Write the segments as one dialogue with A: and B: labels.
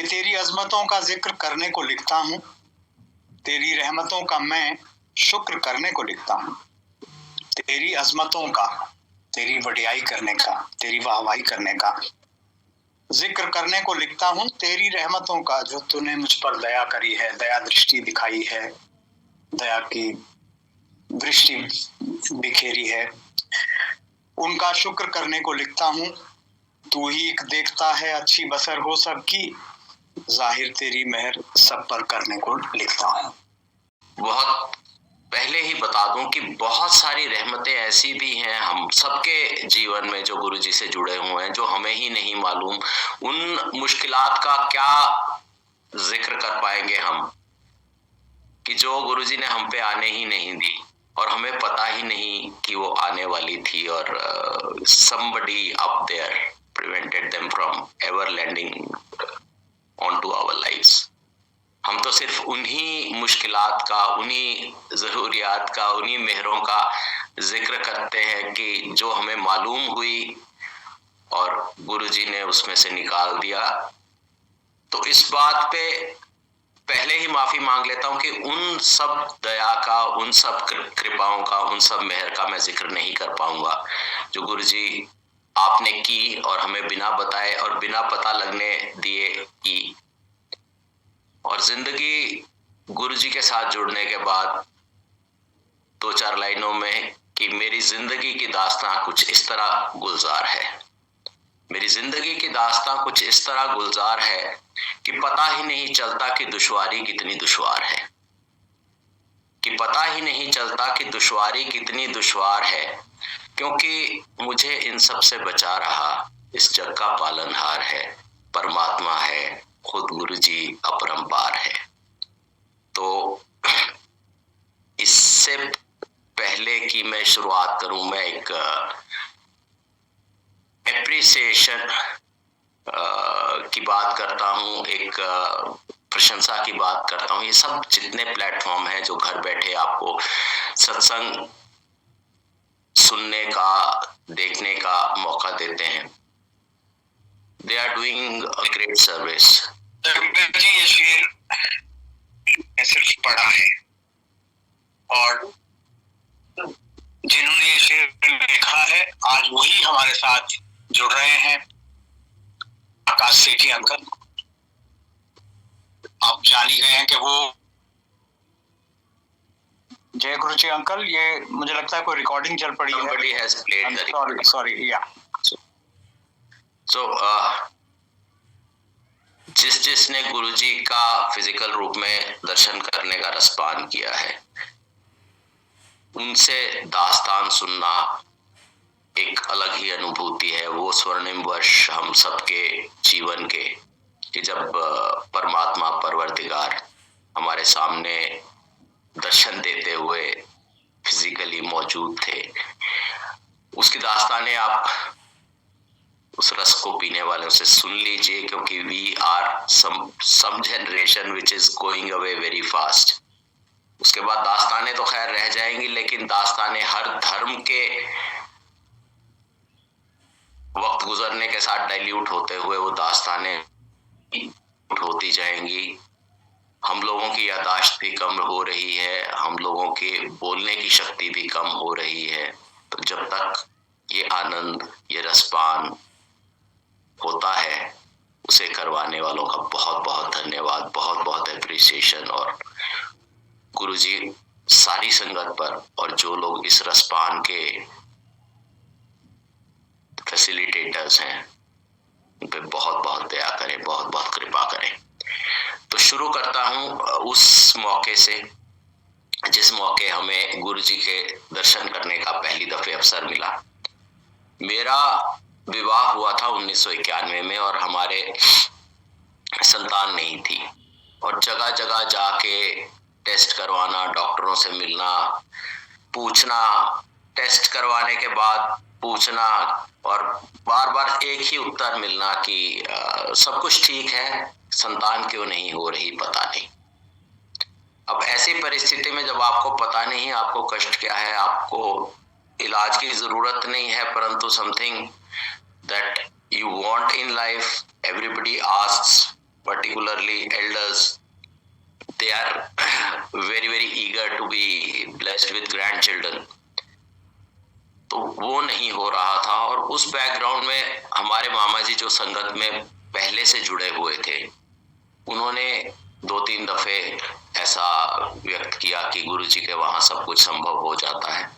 A: मैं तेरी अज़मतों का ज़िक्र करने को लिखता हूँ, तेरी रहमतों का मैं शुक्र करने को लिखता हूँ। तेरी अज़मतों का, तेरी वडियाई करने का, तेरी वाहवाही करने का ज़िक्र करने को लिखता हूँ, तेरी रहमतों का जो तूने मुझ पर दया करी है, दया दृष्टि दिखाई है, दया की दृष्टि बिखेरी है, उनका शुक्र करने को लिखता हूँ। तू ही एक देखता है अच्छी बसर हो सबकी, जाहिर तेरी मेहर सब पर करने को लिखता हूँ।
B: बहुत पहले ही बता दूं कि बहुत सारी रहमतें ऐसी भी हैं हम सबके जीवन में जो गुरुजी से जुड़े हुए हैं, जो हमें ही नहीं मालूम। उन मुश्किलात का क्या जिक्र कर पाएंगे हम कि जो गुरुजी ने हम पे आने ही नहीं दी और हमें पता ही नहीं कि वो आने वाली थी, और somebody up there prevented them from ever landing onto our lives। हम तो सिर्फ उन्हीं मुश्किलात का, उन्हीं ज़रूरियात का, उन्हीं मेहरों का जिक्र करते हैं कि जो हमें मालूम हुई और गुरुजी ने उसमें से निकाल दिया। तो इस बात पे पहले ही माफी मांग लेता हूं कि उन सब दया का, उन सब कृपाओं का, उन सब मेहर का मैं जिक्र नहीं कर पाऊंगा जो गुरुजी आपने की और हमें बिना बताए और बिना पता लगने दिए की। और जिंदगी गुरुजी के साथ जुड़ने के बाद 2-4 लाइनों में कि मेरी जिंदगी की दास्तां कुछ इस तरह गुलजार है, मेरी जिंदगी की दास्तां कुछ इस तरह गुलजार है कि पता ही नहीं चलता कि दुश्वारी कितनी दुश्वार है, कि पता ही नहीं चलता कि दुश्वारी कितनी दुश्वार है, क्योंकि मुझे इन सब से बचा रहा इस जग का पालनहार है, परमात्मा है, खुद गुरुजी अपरंपार है। तो इससे पहले कि मैं शुरुआत करूं, मैं एक एप्रिसिएशन की बात करता हूं, एक प्रशंसा की बात करता हूं। ये सब जितने प्लेटफॉर्म हैं जो घर बैठे आपको सत्संग सुनने का, देखने का मौका देते हैं, they are doing a great service.
A: जी ये शेर सिर्फ पढ़ा है और जिन्होंने ये शेर लिखा है आज वही हमारे साथ जुड़ रहे हैं। आकाश सेठी अंकल, आप जान ही गए हैं कि वो जय गुरु जी अंकल, ये मुझे लगता है कोई रिकॉर्डिंग चल पड़ी है।
B: Somebody has played the recording.
A: Sorry, yeah.
B: So, जिसने गुरुजी का फिजिकल रूप में दर्शन करने का रसपान किया है, उनसे दास्तान सुनना एक अलग ही अनुभूति है। वो स्वर्णिम वर्ष हम सबके जीवन के कि जब परमात्मा परवरदिगार हमारे सामने दर्शन देते हुए फिजिकली मौजूद थे, उसकी दास्तानें आप उस रस को पीने वालों से सुन लीजिए, क्योंकि we are some generation which is going away very fast. उसके बाद दास्तानें तो खैर रह जाएंगी, लेकिन दास्तानें हर धर्म के वक्त गुजरने के साथ डाइल्यूट होते हुए वो दास्तानें होती जाएंगी। हम लोगों की यादाश्त भी कम हो रही है, हम लोगों के बोलने की शक्ति भी कम हो रही है। तो जब तक ये आनंद, ये रसपान होता है, उसे करवाने वालों का बहुत बहुत धन्यवाद, बहुत बहुत एप्रिसिएशन। और गुरुजी सारी संगत पर और जो लोग इस रसपान के फैसिलिटेटर्स हैं उन पे बहुत बहुत दया करें, बहुत बहुत कृपा करें। तो शुरू करता हूं उस मौके से जिस मौके हमें गुरुजी के दर्शन करने का पहली दफे अवसर मिला। मेरा विवाह हुआ था 1991 में और हमारे संतान नहीं थी, और जगह जगह जाके टेस्ट करवाना, डॉक्टरों से मिलना, पूछना, टेस्ट करवाने के बाद पूछना और बार बार एक ही उत्तर मिलना कि सब कुछ ठीक है, संतान क्यों नहीं हो रही पता नहीं। अब ऐसी परिस्थिति में जब आपको पता नहीं आपको कष्ट क्या है, आपको इलाज की जरूरत नहीं है, परंतु something that you want in life, everybody asks particularly elders, they are very eager to be blessed with grandchildren. तो वो नहीं हो रहा था, और उस बैकग्राउंड में हमारे मामा जी जो संगत में पहले से जुड़े हुए थे, उन्होंने 2-3 दफे ऐसा व्यक्त किया कि गुरुजी के वहां सब कुछ संभव हो जाता है,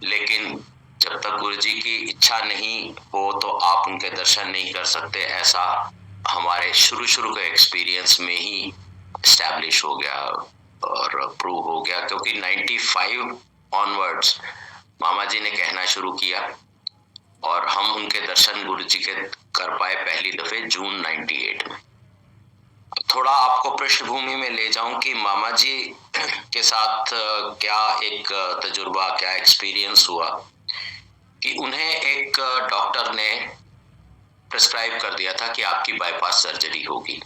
B: लेकिन जब तक गुरुजी की इच्छा नहीं हो तो आप उनके दर्शन नहीं कर सकते, ऐसा हमारे शुरू के एक्सपीरियंस में ही एस्टैब्लिश हो गया और प्रूव हो गया। क्योंकि 95 ऑनवर्ड्स मामा जी ने कहना शुरू किया और हम उनके दर्शन गुरुजी के कर पाए पहली दफे जून 98 में। थोड़ा आपको पृष्ठभूमि में ले जाऊं कि मामा जी के साथ क्या एक तजुर्बा, क्या एक्सपीरियंस हुआ कि उन्हें एक डॉक्टर ने प्रिस्क्राइब कर दिया था कि आपकी बाईपास सर्जरी होगी।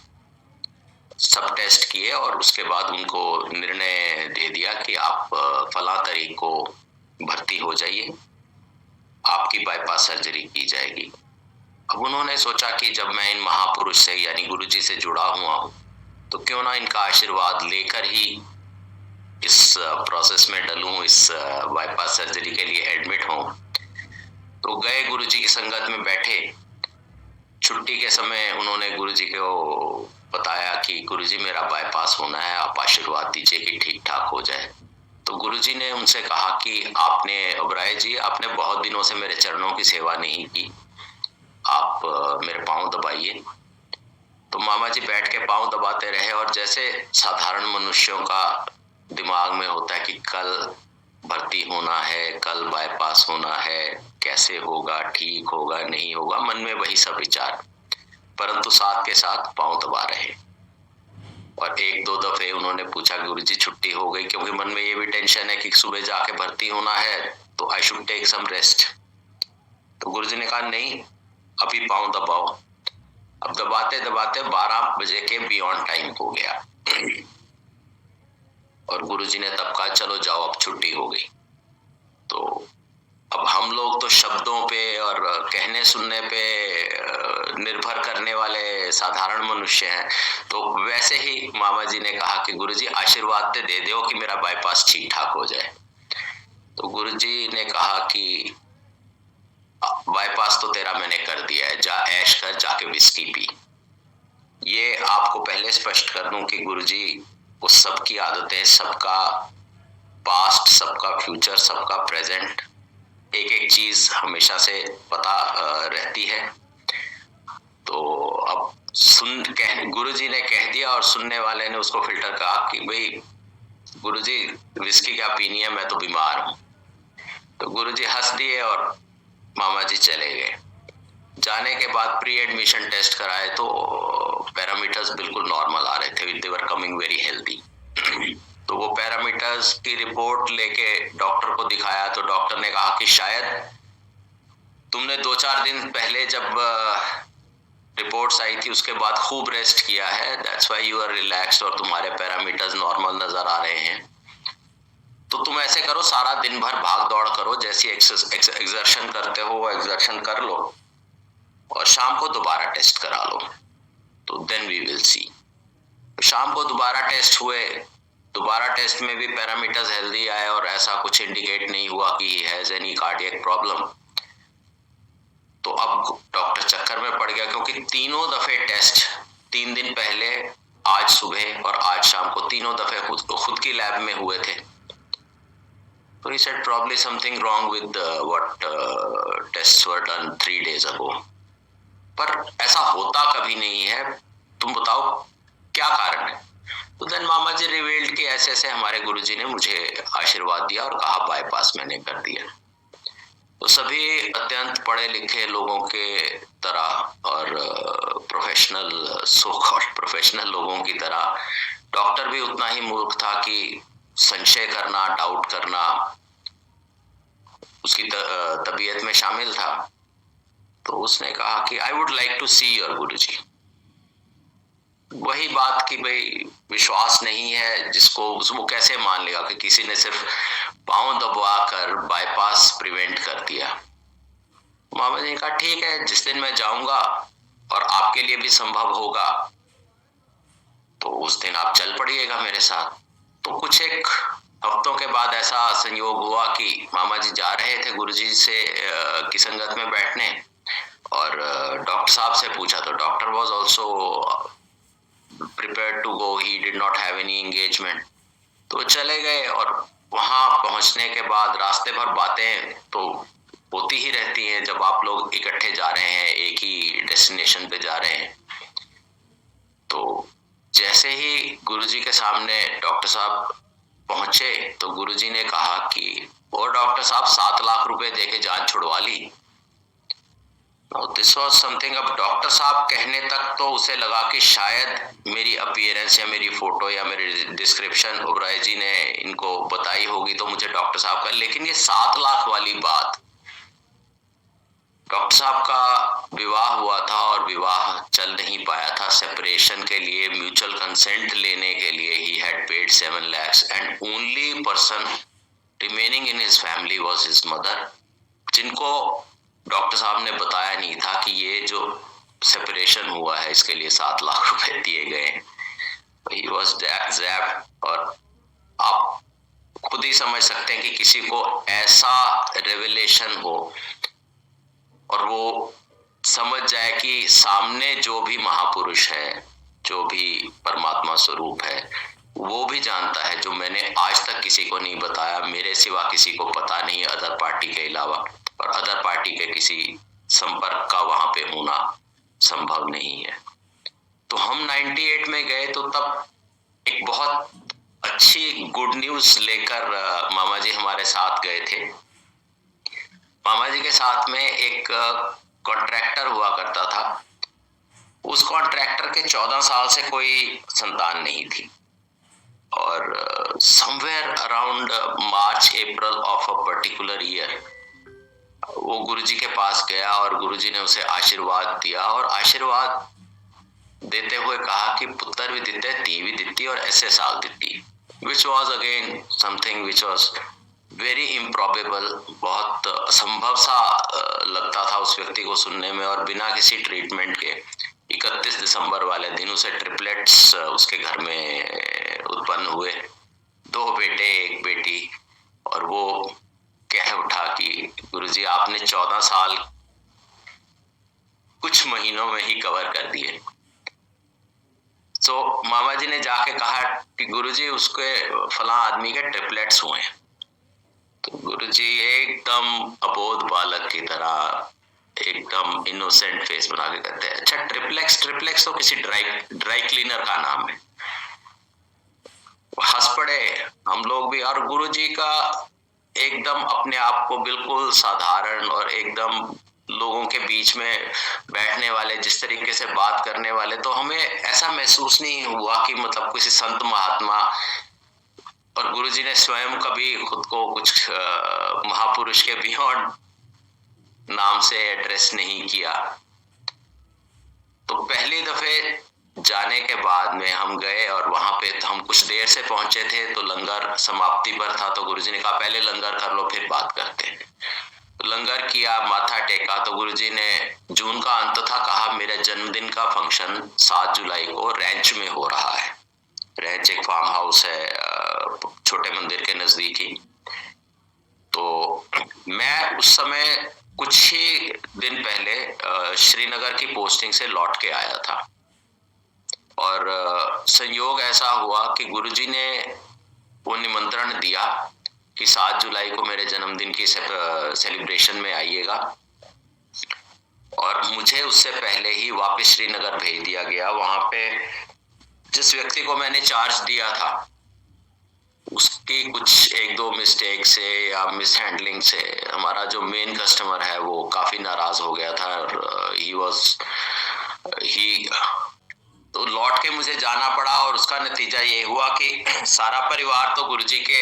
B: सब टेस्ट किए और उसके बाद उनको निर्णय दे दिया कि आप फला तारीख को भर्ती हो जाइए, आपकी बाईपास सर्जरी की जाएगी। अब उन्होंने सोचा कि जब मैं इन महापुरुष से यानी गुरुजी से जुड़ा हुआ हूं, तो क्यों ना इनका आशीर्वाद लेकर ही इस प्रोसेस में डलूं, इस बाईपास सर्जरी के लिए एडमिट हूं। तो गए गुरुजी की संगत में बैठे। छुट्टी के समय उन्होंने गुरुजी को बताया कि गुरुजी मेरा बाईपास होना है, आप आशीर्वाद दीजिए कि ठीक ठाक हो जाए। तो गुरुजी ने उनसे कहा कि आपने ओबराय जी, आपने बहुत दिनों से मेरे चरणों की सेवा नहीं की, आप मेरे पांव दबाइए। तो मामा जी बैठ के पांव दबाते रहे और जैसे साधारण मनुष्यों का दिमाग में होता है कि कल भर्ती होना है, कल बाईपास होना है, कैसे होगा, ठीक होगा, नहीं होगा, मन में वही सब विचार, परंतु साथ के साथ पांव दबा रहे। और 1-2 दफे उन्होंने पूछा गुरुजी छुट्टी हो गई, क्योंकि मन में ये भी टेंशन है कि सुबह जाके भर्ती होना है तो I should take some rest. तो गुरुजी ने कहा नहीं, अभी पांव दबाओ। अब दबाते दबाते 12 बजे के बियॉन्ड टाइम हो गया और गुरुजी ने तब कहा चलो जाओ, अब छुट्टी हो गई। तो अब हम लोग तो शब्दों पे और कहने सुनने पे निर्भर करने वाले साधारण मनुष्य हैं, तो वैसे ही मामा जी ने कहा कि गुरुजी आशीर्वाद दे दो कि मेरा बाईपास ठीक ठाक हो जाए। तो गुरुजी ने कहा कि बाईपास तो तेरा मैंने कर दिया है, जा ऐश कर, जाके विस्की पी। ये आपको पहले स्पष्ट कर दूं कि गुरुजी वो सबकी आदतें, सबका पास्ट, सबका फ्यूचर, सबका प्रेजेंट, एक एक चीज हमेशा से पता रहती है। तो अब गुरुजी ने कह दिया और सुनने वाले ने उसको फिल्टर कहा कि भाई गुरुजी विस्की क्या पीनी है, मैं तो बीमार हूं। तो गुरुजी हंस दिए और मामा जी चले गए। जाने के बाद प्री एडमिशन टेस्ट कराए तो पैरामीटर्स बिल्कुल नॉर्मल आ रहे थे, दे वर कमिंग वेरी हेल्दी। तो वो पैरामीटर्स की रिपोर्ट लेके डॉक्टर को दिखाया तो डॉक्टर ने कहा कि शायद तुमने 2-4 दिन पहले जब रिपोर्ट्स आई थी उसके बाद खूब रेस्ट किया है, that's why you are relaxed और तुम्हारे पैरामीटर्स नॉर्मल नजर आ रहे हैं। तो तुम ऐसे करो, सारा दिन भर भाग दौड़ करो, जैसी एक्सर्शन करते हो वो एक्सर्शन कर लो और शाम को दोबारा टेस्ट करा लो, तो देन वी विल सी। शाम को दोबारा टेस्ट हुए, दोबारा टेस्ट में भी पैरामीटर्स हेल्दी आए और ऐसा कुछ इंडिकेट नहीं हुआ कि he has any cardiac problem. तो अब डॉक्टर चक्कर में पड़ गया, क्योंकि तीनों दफे टेस्ट 3 दिन पहले, आज सुबह और आज शाम को, तीनों दफे खुद की लैब में हुए थे। तो he said probably something wrong with what tests were done 3 days ago. पर ऐसा होता कभी नहीं है, तुम बताओ क्या कारण है। तो देन मामा जी रिवील्ड कि ऐसे ऐसे हमारे गुरुजी ने मुझे आशीर्वाद दिया और कहा बाईपास मैंने कर दिया। तो सभी अत्यंत पढ़े लिखे लोगों के तरह और प्रोफेशनल, सो कॉल्ड प्रोफेशनल लोगों की तरह डॉक्टर भी उतना ही मूर्ख था कि संशय करना, डाउट करना उसकी तबीयत में शामिल था। तो उसने कहा कि I would like to see your guruji. वही बात कि भाई विश्वास नहीं है जिसको, वो कैसे मान लेगा कि किसी ने सिर्फ पांव दबा कर बाईपास प्रिवेंट कर दिया। मामा जी ने कहा ठीक है, जिस दिन मैं जाऊंगा और आपके लिए भी संभव होगा उस दिन आप चल पड़िएगा मेरे साथ। तो कुछ एक हफ्तों के बाद ऐसा संयोग हुआ कि मामा जी जा रहे थे गुरुजी से की संगत में बैठने, और डॉक्टर साहब से पूछा तो doctor was also prepared to go, he did not have any engagement. तो चले गए, और वहां पहुंचने के बाद रास्ते भर बातें तो होती ही रहती हैं जब आप लोग इकट्ठे जा रहे हैं, एक ही डेस्टिनेशन पे जा रहे हैं। तो जैसे ही गुरुजी के सामने डॉक्टर साहब पहुंचे तो गुरुजी ने कहा कि और डॉक्टर साहब 7 लाख रुपए देके जान छुड़वा ली। This was something. अब डॉक्टर साहब कहने तक तो उसे लगा कि शायद मेरी अपीयरेंस या मेरी फोटो या मेरी डिस्क्रिप्शन ओबराय जी ने इनको बताई होगी तो मुझे डॉक्टर साहब का, लेकिन ये 7 लाख वाली बात, डॉक्टर साहब का विवाह हुआ था और विवाह चल नहीं पाया था। सेपरेशन के लिए म्यूचुअल कंसेंट लेने के लिए he had paid 7 lakhs and only person remaining in his family was his mother, जिनको डॉक्टर साहब ने बताया नहीं था कि ये जो सेपरेशन हुआ है इसके लिए 7 लाख रुपए दिए गए हैं। He was zapped. और आप खुद ही समझ सकते हैं कि किसी को ऐसा रेवलेशन हो और वो समझ जाए कि सामने जो भी महापुरुष है, जो भी परमात्मा स्वरूप है, वो भी जानता है जो मैंने आज तक किसी को नहीं बताया, मेरे सिवा किसी को पता नहीं अदर पार्टी के अलावा, और अदर पार्टी के किसी संपर्क का वहां पे होना संभव नहीं है। तो हम 98 में गए तो तब एक बहुत अच्छी गुड न्यूज लेकर मामा जी हमारे साथ गए थे। मामा जी के साथ में एक कॉन्ट्रैक्टर हुआ करता था। उस कॉन्ट्रैक्टर के 14 साल से कोई संतान नहीं थी, और somewhere around March April of a particular year वो गुरुजी के पास गया और गुरुजी ने उसे आशीर्वाद दिया, और आशीर्वाद देते हुए कहा कि पुत्र भी दिते, धी भी दिती और ऐसे साल दिती, which was again something which was very improbable। बहुत असंभव सा लगता था उस व्यक्ति को सुनने में, और बिना किसी ट्रीटमेंट के 31 दिसंबर वाले दिन उसे ट्रिपलेट्स उसके घर में उत्पन्न हुए, 2 बेटे 1 बेटी। और वो कह उठा कि गुरुजी आपने 14 साल कुछ महीनों में ही कवर कर दिए। तो मामा जी ने जाके कहा कि गुरुजी उसके फला आदमी के ट्रिपलेट्स हुए। तो गुरुजी एकदम अबोध बालक की तरह एकदम इनोसेंट फेस बना के कहते हैं, अच्छा ट्रिप्लेक्स तो किसी ड्राई क्लीनर का नाम है। हंस पड़े हम लोग भी, और गुरुजी का एकदम अपने आप को बिल्कुल साधारण और एकदम लोगों के बीच में बैठने वाले, जिस तरीके से बात करने वाले, तो हमें ऐसा महसूस नहीं हुआ कि मतलब किसी संत महात्मा। और गुरुजी ने स्वयं कभी खुद को कुछ महापुरुष के बियॉन्ड नाम से एड्रेस नहीं किया। तो पहली दफे जाने के बाद में हम गए, और वहां पे हम कुछ देर से पहुंचे थे तो लंगर समाप्ति पर था। तो गुरुजी ने कहा पहले लंगर कर लो फिर बात करते हैं। तो लंगर किया, माथा टेका। तो गुरुजी ने, जून का अंत था, कहा मेरा जन्मदिन का फंक्शन 7 जुलाई को रेंच में हो रहा है। रेंच एक फार्म हाउस है छोटे मंदिर के नजदीक ही। तो मैं उस समय कुछ ही दिन पहले श्रीनगर की पोस्टिंग से लौट के आया था, और संयोग ऐसा हुआ कि गुरुजी ने वो निमंत्रण दिया कि 7 जुलाई को मेरे जन्मदिन की सेलिब्रेशन में आइएगा, और मुझे उससे पहले ही वापस श्रीनगर भेज दिया गया। वहां पे जिस व्यक्ति को मैंने चार्ज दिया था उसकी कुछ 1-2 मिस्टेक से या मिस हैंडलिंग से हमारा जो मेन कस्टमर है वो काफी नाराज हो गया था, और तो लौट के मुझे जाना पड़ा। और उसका नतीजा ये हुआ कि सारा परिवार तो गुरुजी के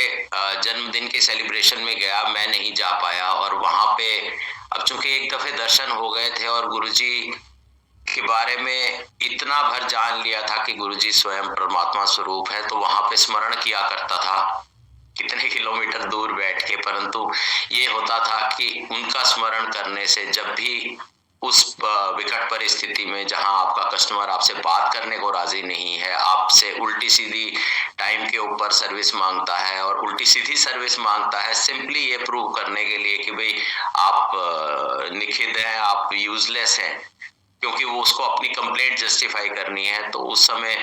B: जन्मदिन के सेलिब्रेशन में गया, मैं नहीं जा पाया। और वहां पे अब चूंकि एक दफे दर्शन हो गए थे और गुरुजी के बारे में इतना भर जान लिया था कि गुरुजी स्वयं परमात्मा स्वरूप है, तो वहां पे स्मरण किया करता था कितने किलोमीटर दूर बैठ के, परंतु ये होता था कि उनका स्मरण करने से जब भी उस विकट परिस्थिति में जहां आपका कस्टमर आपसे बात करने को राजी नहीं है, आपसे उल्टी उल्टी सीधी टाइम के ऊपर सर्विस मांगता है और उल्टी सीधी सर्विस मांगता है सिंपली ये प्रूव करने के लिए कि भाई आप निखित हैं, आप यूजलेस हैं, क्योंकि वो उसको अपनी कंप्लेंट जस्टिफाई करनी है। तो उस समय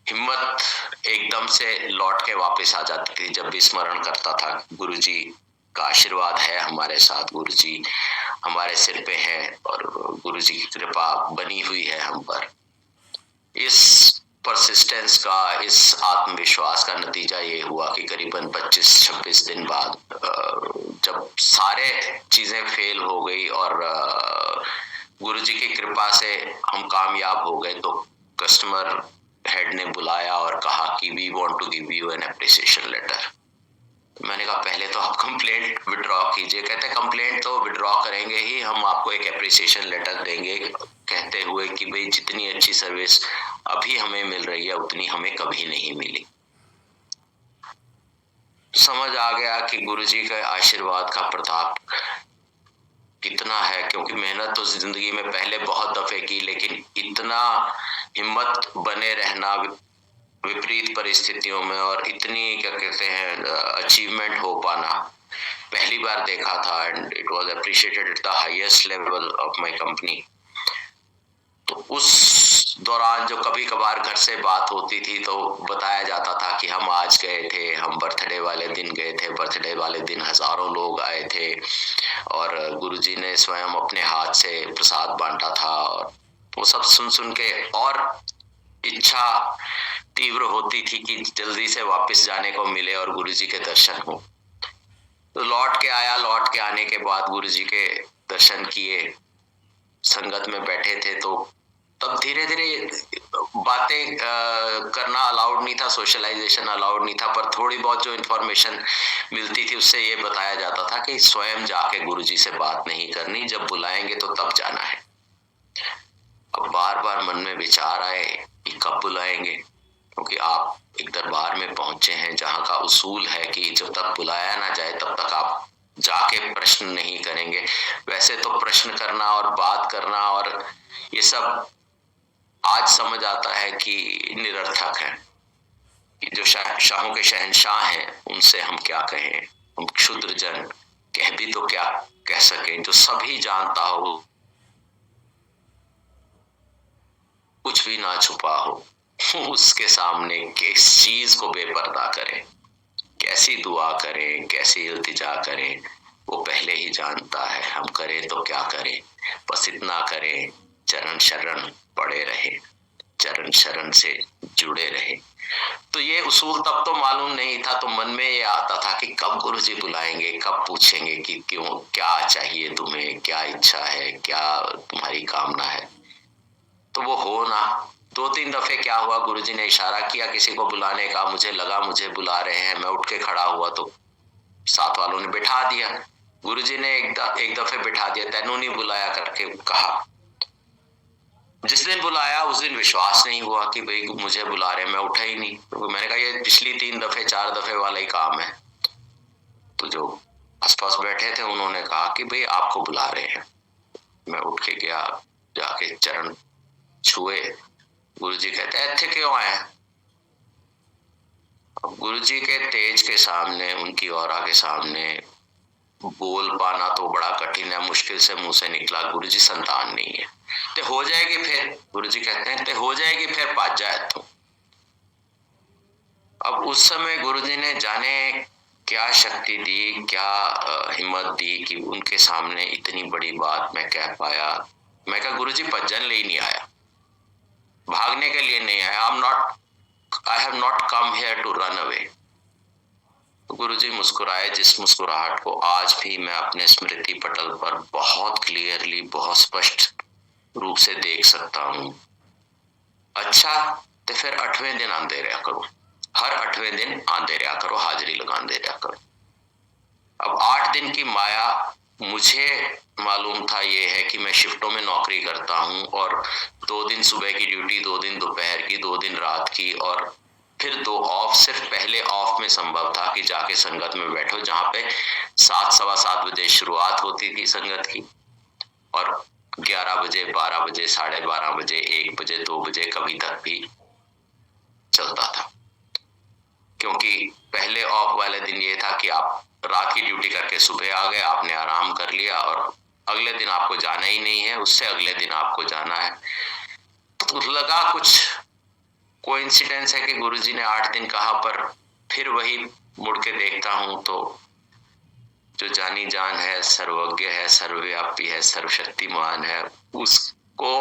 B: हिम्मत एकदम से लौट के वापस आ जाती थी जब भी स्मरण करता था। गुरुजी का आशीर्वाद है हमारे साथ, गुरुजी हमारे सिर पे है और गुरुजी की कृपा बनी हुई है हम पर। इस परसिस्टेंस का, इस आत्मविश्वास का नतीजा ये हुआ कि करीबन 25-26 दिन बाद जब सारे चीजें फेल हो गई और गुरुजी की कृपा से हम कामयाब हो गए, तो कस्टमर हेड ने बुलाया और कहा कि we want to give you an appreciation letter. मैंने कहा पहले तो आप कंप्लेंट विड्रॉ कीजिए। कहते हैं कंप्लेंट तो विड्रॉ करेंगे ही, हम आपको एक एप्रिसिएशन लेटर देंगे, कहते हुए कि भाई जितनी अच्छी सर्विस अभी हमें मिल रही है उतनी हमें कभी नहीं मिली। समझ आ गया कि गुरुजी के आशीर्वाद का प्रताप कितना है, क्योंकि मेहनत तो जिंदगी में पहले बहुत दफे की, लेकिन इतना हिम्मत बने रहना विपरीत परिस्थितियों में और इतनी क्या कहते हैं अचीवमेंट हो पाना पहली बार देखा था। And it was appreciated at the highest level of my company. तो उस दौरान जो कभी कभार घर से बात होती थी तो बताया जाता था कि हम आज गए थे, हम बर्थडे वाले दिन गए थे, बर्थडे वाले दिन हजारों लोग आए थे और गुरुजी ने स्वयं अपने हाथ से प्रसाद बांटा था। और वो सब सुन सुन के और इच्छा तीव्र होती थी कि जल्दी से वापस जाने को मिले और गुरुजी के दर्शन हो। तो लौट के आया, लौट के आने के बाद गुरुजी के दर्शन किए, संगत में बैठे थे, तो तब धीरे धीरे बातें करना अलाउड नहीं था, सोशलाइजेशन अलाउड नहीं था, पर थोड़ी बहुत जो इन्फॉर्मेशन मिलती थी उससे ये बताया जाता था कि स्वयं जाके गुरुजी से बात नहीं करनी, जब बुलाएंगे तो तब जाना है। अब बार बार मन में विचार आए कि कब बुलाएंगे, क्योंकि आप एक दरबार में पहुंचे हैं जहां का उसूल है कि जब तक बुलाया ना जाए तब तक आप जाके प्रश्न नहीं करेंगे। वैसे तो प्रश्न करना और बात करना और ये सब आज समझ आता है कि निरर्थक है, कि जो शाहों के शहंशाह हैं उनसे हम क्या कहें, हम क्षुद्र जन कह भी तो क्या कह सकें। जो सभी जानता हो, कुछ भी ना छुपा हो, उसके सामने किस चीज को बेपर्दा करें, कैसी दुआ करें, कैसी इल्तिजा करें, वो पहले ही जानता है। हम करें तो क्या करें, बस इतना करें, चरण शरण पड़े रहे, चरण शरण से जुड़े रहे। तो ये उसूल तब तो मालूम नहीं था, तो मन में ये आता था कि कब गुरुजी बुलाएंगे, कब पूछेंगे कि क्यों, क्या चाहिए तुम्हें, क्या इच्छा है, क्या तुम्हारी कामना है। तो वो हो ना। 2-3 दफे क्या हुआ, गुरुजी ने इशारा किया किसी को बुलाने का, मुझे लगा मुझे बुला रहे हैं, मैं उठ के खड़ा हुआ तो साथ वालों ने बिठा दिया। गुरुजी ने एक दफे बिठा दिया, तैनू नहीं बुलाया करके कहा। जिस दिन बुलाया उस दिन विश्वास नहीं हुआ कि भाई मुझे बुला रहे हैं, मैं उठा ही नहीं। तो मैंने कहा ये पिछली 3 दफे 4 दफे वाला ही काम है। तो जो आसपास बैठे थे उन्होंने कहा कि भाई आपको बुला रहे हैं। मैं उठ के गया, जाके चरण छुए। गुरुजी कहते हैं इत्थे क्यों आए? अब गुरुजी के तेज के सामने, उनकी औरा के सामने बोल पाना तो बड़ा कठिन है, मुश्किल से मुंह से निकला गुरुजी संतान नहीं है ते हो जाएगी फिर। गुरुजी कहते हैं ते हो जाएगी फिर, पाज जाए तो। अब उस समय गुरुजी ने जाने क्या शक्ति दी, क्या हिम्मत दी कि उनके सामने इतनी बड़ी बात मैं कह पाया। मैं कहा गुरुजी भजन ले नहीं आया, भागने के लिए नहीं आया। I have not come here to run away। गुरुजी मुस्कुराए, जिस मुस्कुराहट को आज भी मैं अपने स्मृति पटल पर बहुत क्लियरली, बहुत स्पष्ट रूप से देख सकता हूं। अच्छा तो फिर 8वें दिन आंदे रहा करो, हर 8वें दिन आंदे रहा करो, हाजिरी लगांदे रहा करो। अब 8 दिन की माया मुझे मालूम था ये है कि मैं शिफ्टों में नौकरी करता हूं और 2 दिन सुबह की ड्यूटी, 2 दिन दोपहर की, 2 दिन रात की और फिर 2 ऑफ। सिर्फ पहले ऑफ में संभव था कि जाके संगत में बैठो, जहां पे 7, सवा 7 बजे शुरुआत होती थी संगत की और 11 बजे, 12 बजे, 12:30 बजे, 1 बजे, 2 बजे कभी तक भी चलता था। क्योंकि पहले ऑफ वाले दिन ये था कि आप रात की ड्यूटी करके सुबह आ गए, आपने आराम कर लिया और अगले दिन आपको जाना ही नहीं है, उससे अगले दिन आपको जाना है। तो लगा कुछ कोइंसिडेंस है कि गुरुजी ने 8 दिन कहा, पर फिर वही मुड़ के देखता हूं तो जो जानी जान है, सर्वज्ञ है, सर्वव्यापी है, सर्वशक्तिमान है, उसको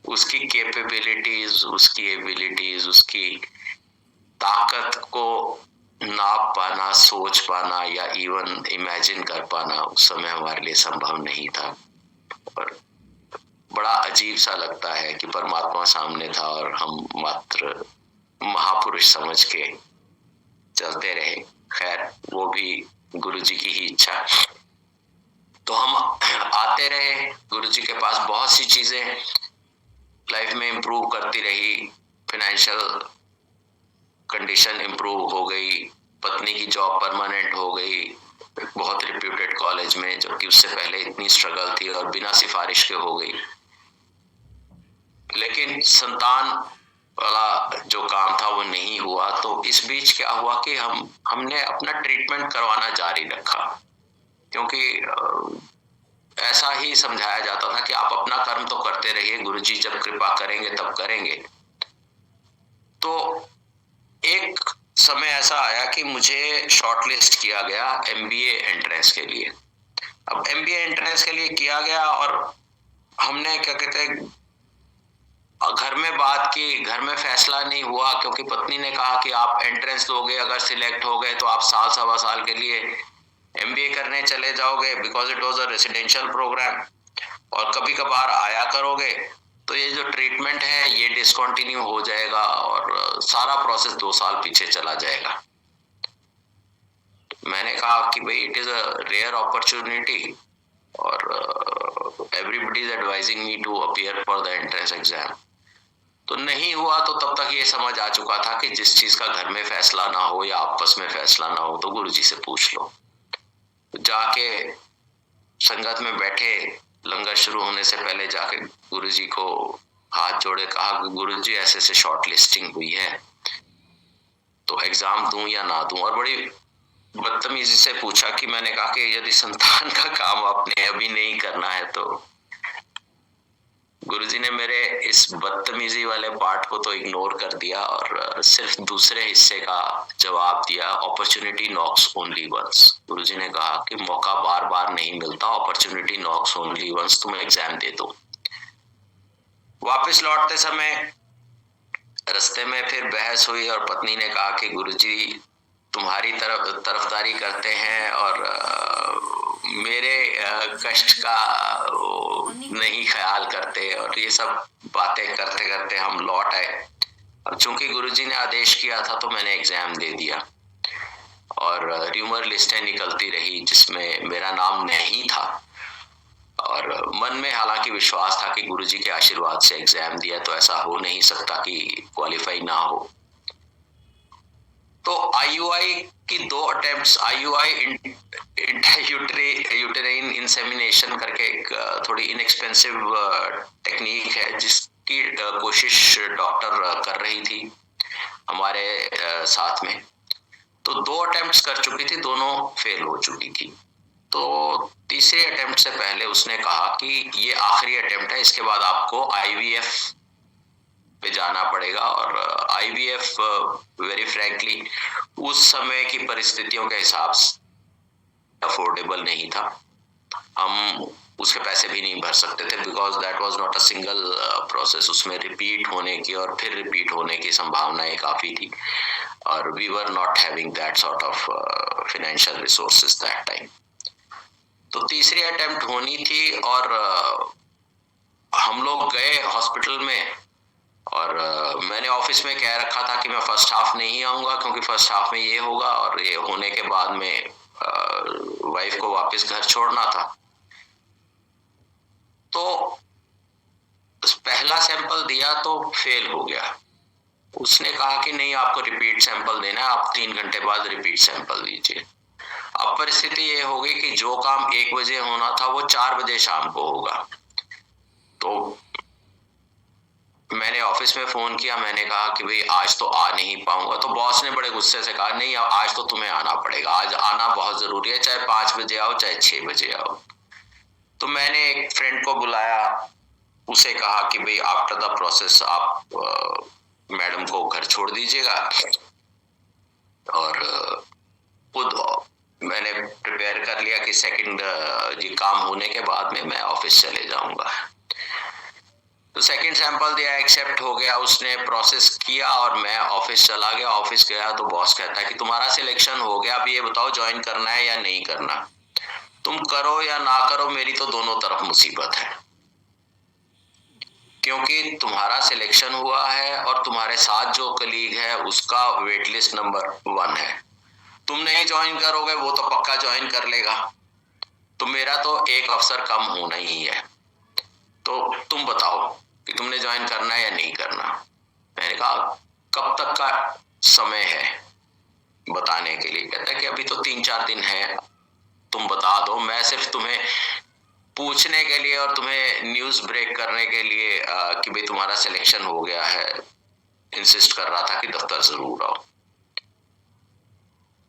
B: उसकी कैपेबिलिटीज, उसकी एबिलिटीज, उसकी ताकत को नाप पाना, सोच पाना या इवन इमेजिन कर पाना उस समय हमारे लिए संभव नहीं था। और बड़ा अजीब सा लगता है कि परमात्मा सामने था और हम मात्र महापुरुष समझ के चलते रहे। खैर, वो भी गुरुजी की ही इच्छा। तो हम आते रहे गुरुजी के पास, बहुत सी चीजें लाइफ में इम्प्रूव करती रही। फाइनेंशियल कंडीशन इम्प्रूव हो गई, पत्नी की जॉब परमानेंट हो गई बहुत रिप्यूटेड कॉलेज में, जबकि उससे पहले इतनी स्ट्रगल थी और बिना सिफारिश के हो गई। लेकिन संतान वाला जो काम था वो नहीं हुआ। तो इस बीच क्या हुआ कि हमने अपना ट्रीटमेंट करवाना जारी रखा, क्योंकि ऐसा ही समझाया जाता था कि आप अपना कर्म तो करते रहिए, गुरुजी जब कृपा करेंगे तब करेंगे। तो एक समय ऐसा आया कि मुझे शॉर्टलिस्ट किया गया MBA एंट्रेंस के लिए। अब MBA एंट्रेंस के लिए किया गया और हमने क्या कहते हैं घर में बात की, घर में फैसला नहीं हुआ, क्योंकि पत्नी ने कहा कि आप एंट्रेंस दोगे, अगर सिलेक्ट हो गए तो आप साल सवा साल के लिए MBA करने चले जाओगे, because it was a residential programme, और कभी कभार आया करोगे तो ये जो ट्रीटमेंट है ये डिसकंटिन्यू हो जाएगा और सारा प्रोसेस 2 साल पीछे चला जाएगा। मैंने कहा कि भाई it is a rare opportunity और everybody is advising me to appear for the entrance exam. तो नहीं हुआ। तो तब तक ये समझ आ चुका था कि जिस चीज का घर में फैसला ना हो या आपस में फैसला ना हो तो गुरुजी से पूछ लो। जाके संगत में बैठे, लंगर शुरू होने से पहले जाके गुरुजी को हाथ जोड़े कहा कि गुरुजी ऐसे से शॉर्ट लिस्टिंग हुई है, तो एग्जाम दूं या ना दूं। और बड़ी बदतमीजी से पूछा कि मैंने कहा कि यदि संतान का काम आपने अभी नहीं करना है तो। गुरुजी ने मेरे इस बदतमीजी वाले पार्ट को तो इग्नोर कर दिया और सिर्फ दूसरे हिस्से का जवाब दिया, अपॉर्चुनिटी नॉक्स ओनली वंस। गुरुजी ने कहा कि मौका बार बार नहीं मिलता, अपॉर्चुनिटी नॉक्स ओनली वंस, तुम एग्जाम दे दो। वापस लौटते समय रास्ते में फिर बहस हुई और पत्नी ने कहा कि गुरुजी तुम्हारी तरफदारी करते हैं और मेरे कष्ट का नहीं ख्याल करते, और ये सब बातें करते करते हम लौट आए। अब चूंकि गुरुजी ने आदेश किया था तो मैंने एग्जाम दे दिया और र्यूमर लिस्टें निकलती रही जिसमें मेरा नाम नहीं था, और मन में हालांकि विश्वास था कि गुरुजी के आशीर्वाद से एग्जाम दिया तो ऐसा हो नहीं सकता कि क्वालिफाई ना हो। तो IUI की 2 अटेम्प्ट्स, IUI यूटेराइन इंसेमिनेशन करके एक थोड़ी इनएक्सपेंसिव टेक्निक है जिसकी कोशिश डॉक्टर कर रही थी हमारे साथ में। तो 2 अटेम्प्ट्स कर चुकी थी, दोनों फेल हो चुकी थी। तो तीसरे अटेम्प्ट से पहले उसने कहा कि ये आखिरी अटेम्प्ट है, इसके बाद आपको IVF पे जाना पड़ेगा। और IVF वेरी फ्रैंकली उस समय की परिस्थितियों के हिसाब से अफोर्डेबल नहीं था, हम उसके पैसे भी नहीं भर सकते थे, because that was not a single process, उसमें रिपीट होने की और फिर रिपीट होने की संभावनाएं काफी थी और we were not having that sort of financial resources that time. तो तीसरी अटेम्प्ट होनी थी और हम लोग गए हॉस्पिटल में और मैंने ऑफिस में कह रखा था कि मैं फर्स्ट हाफ नहीं आऊंगा क्योंकि फर्स्ट हाफ में ये होगा और ये होने के बाद में वाइफ को वापस घर छोड़ना था। तो पहला सैंपल दिया तो फेल हो गया। उसने कहा कि नहीं, आपको रिपीट सैंपल देना है, आप 3 घंटे बाद रिपीट सैंपल दीजिए। अब परिस्थिति ये हो गई कि जो काम 1 बजे होना था वो 4 बजे शाम को होगा। तो मैंने ऑफिस में फोन किया, मैंने कहा कि भाई आज तो आ नहीं पाऊंगा। तो बॉस ने बड़े गुस्से से कहा नहीं आज तो तुम्हें आना पड़ेगा, आज आना बहुत जरूरी है, चाहे 5 बजे आओ चाहे 6 बजे आओ। तो मैंने एक फ्रेंड को बुलाया, उसे कहा कि भाई आफ्टर द प्रोसेस आप मैडम को घर छोड़ दीजिएगा, और खुद मैंने प्रिपेयर कर लिया कि सेकंड ये काम होने के बाद में मैं ऑफिस चले जाऊंगा। तो सेकंड सैंपल दिया, एक्सेप्ट हो गया, उसने प्रोसेस किया और मैं ऑफिस चला गया। ऑफिस गया तो बॉस कहता है कि तुम्हारा सिलेक्शन हो गया, अब ये बताओ ज्वाइन करना है या नहीं करना। तुम करो या ना करो, मेरी तो दोनों तरफ मुसीबत है, क्योंकि तुम्हारा सिलेक्शन हुआ है और तुम्हारे साथ जो कलीग है उसका वेट लिस्ट नंबर 1 है। तुम नहीं ज्वाइन करोगे, वो तो पक्का ज्वाइन कर लेगा, तो मेरा तो एक अफसर कम होना ही है। तो तुम बताओ कि तुमने ज्वाइन करना है या नहीं करना। मैंने कहा कब तक का समय है बताने के लिए। कहता है कि अभी तो 3-4 दिन है, तुम बता दो। मैं सिर्फ तुम्हें पूछने के लिए और तुम्हें न्यूज ब्रेक करने के लिए कि भाई तुम्हारा सिलेक्शन हो गया है, इंसिस्ट कर रहा था कि दफ्तर जरूर आओ।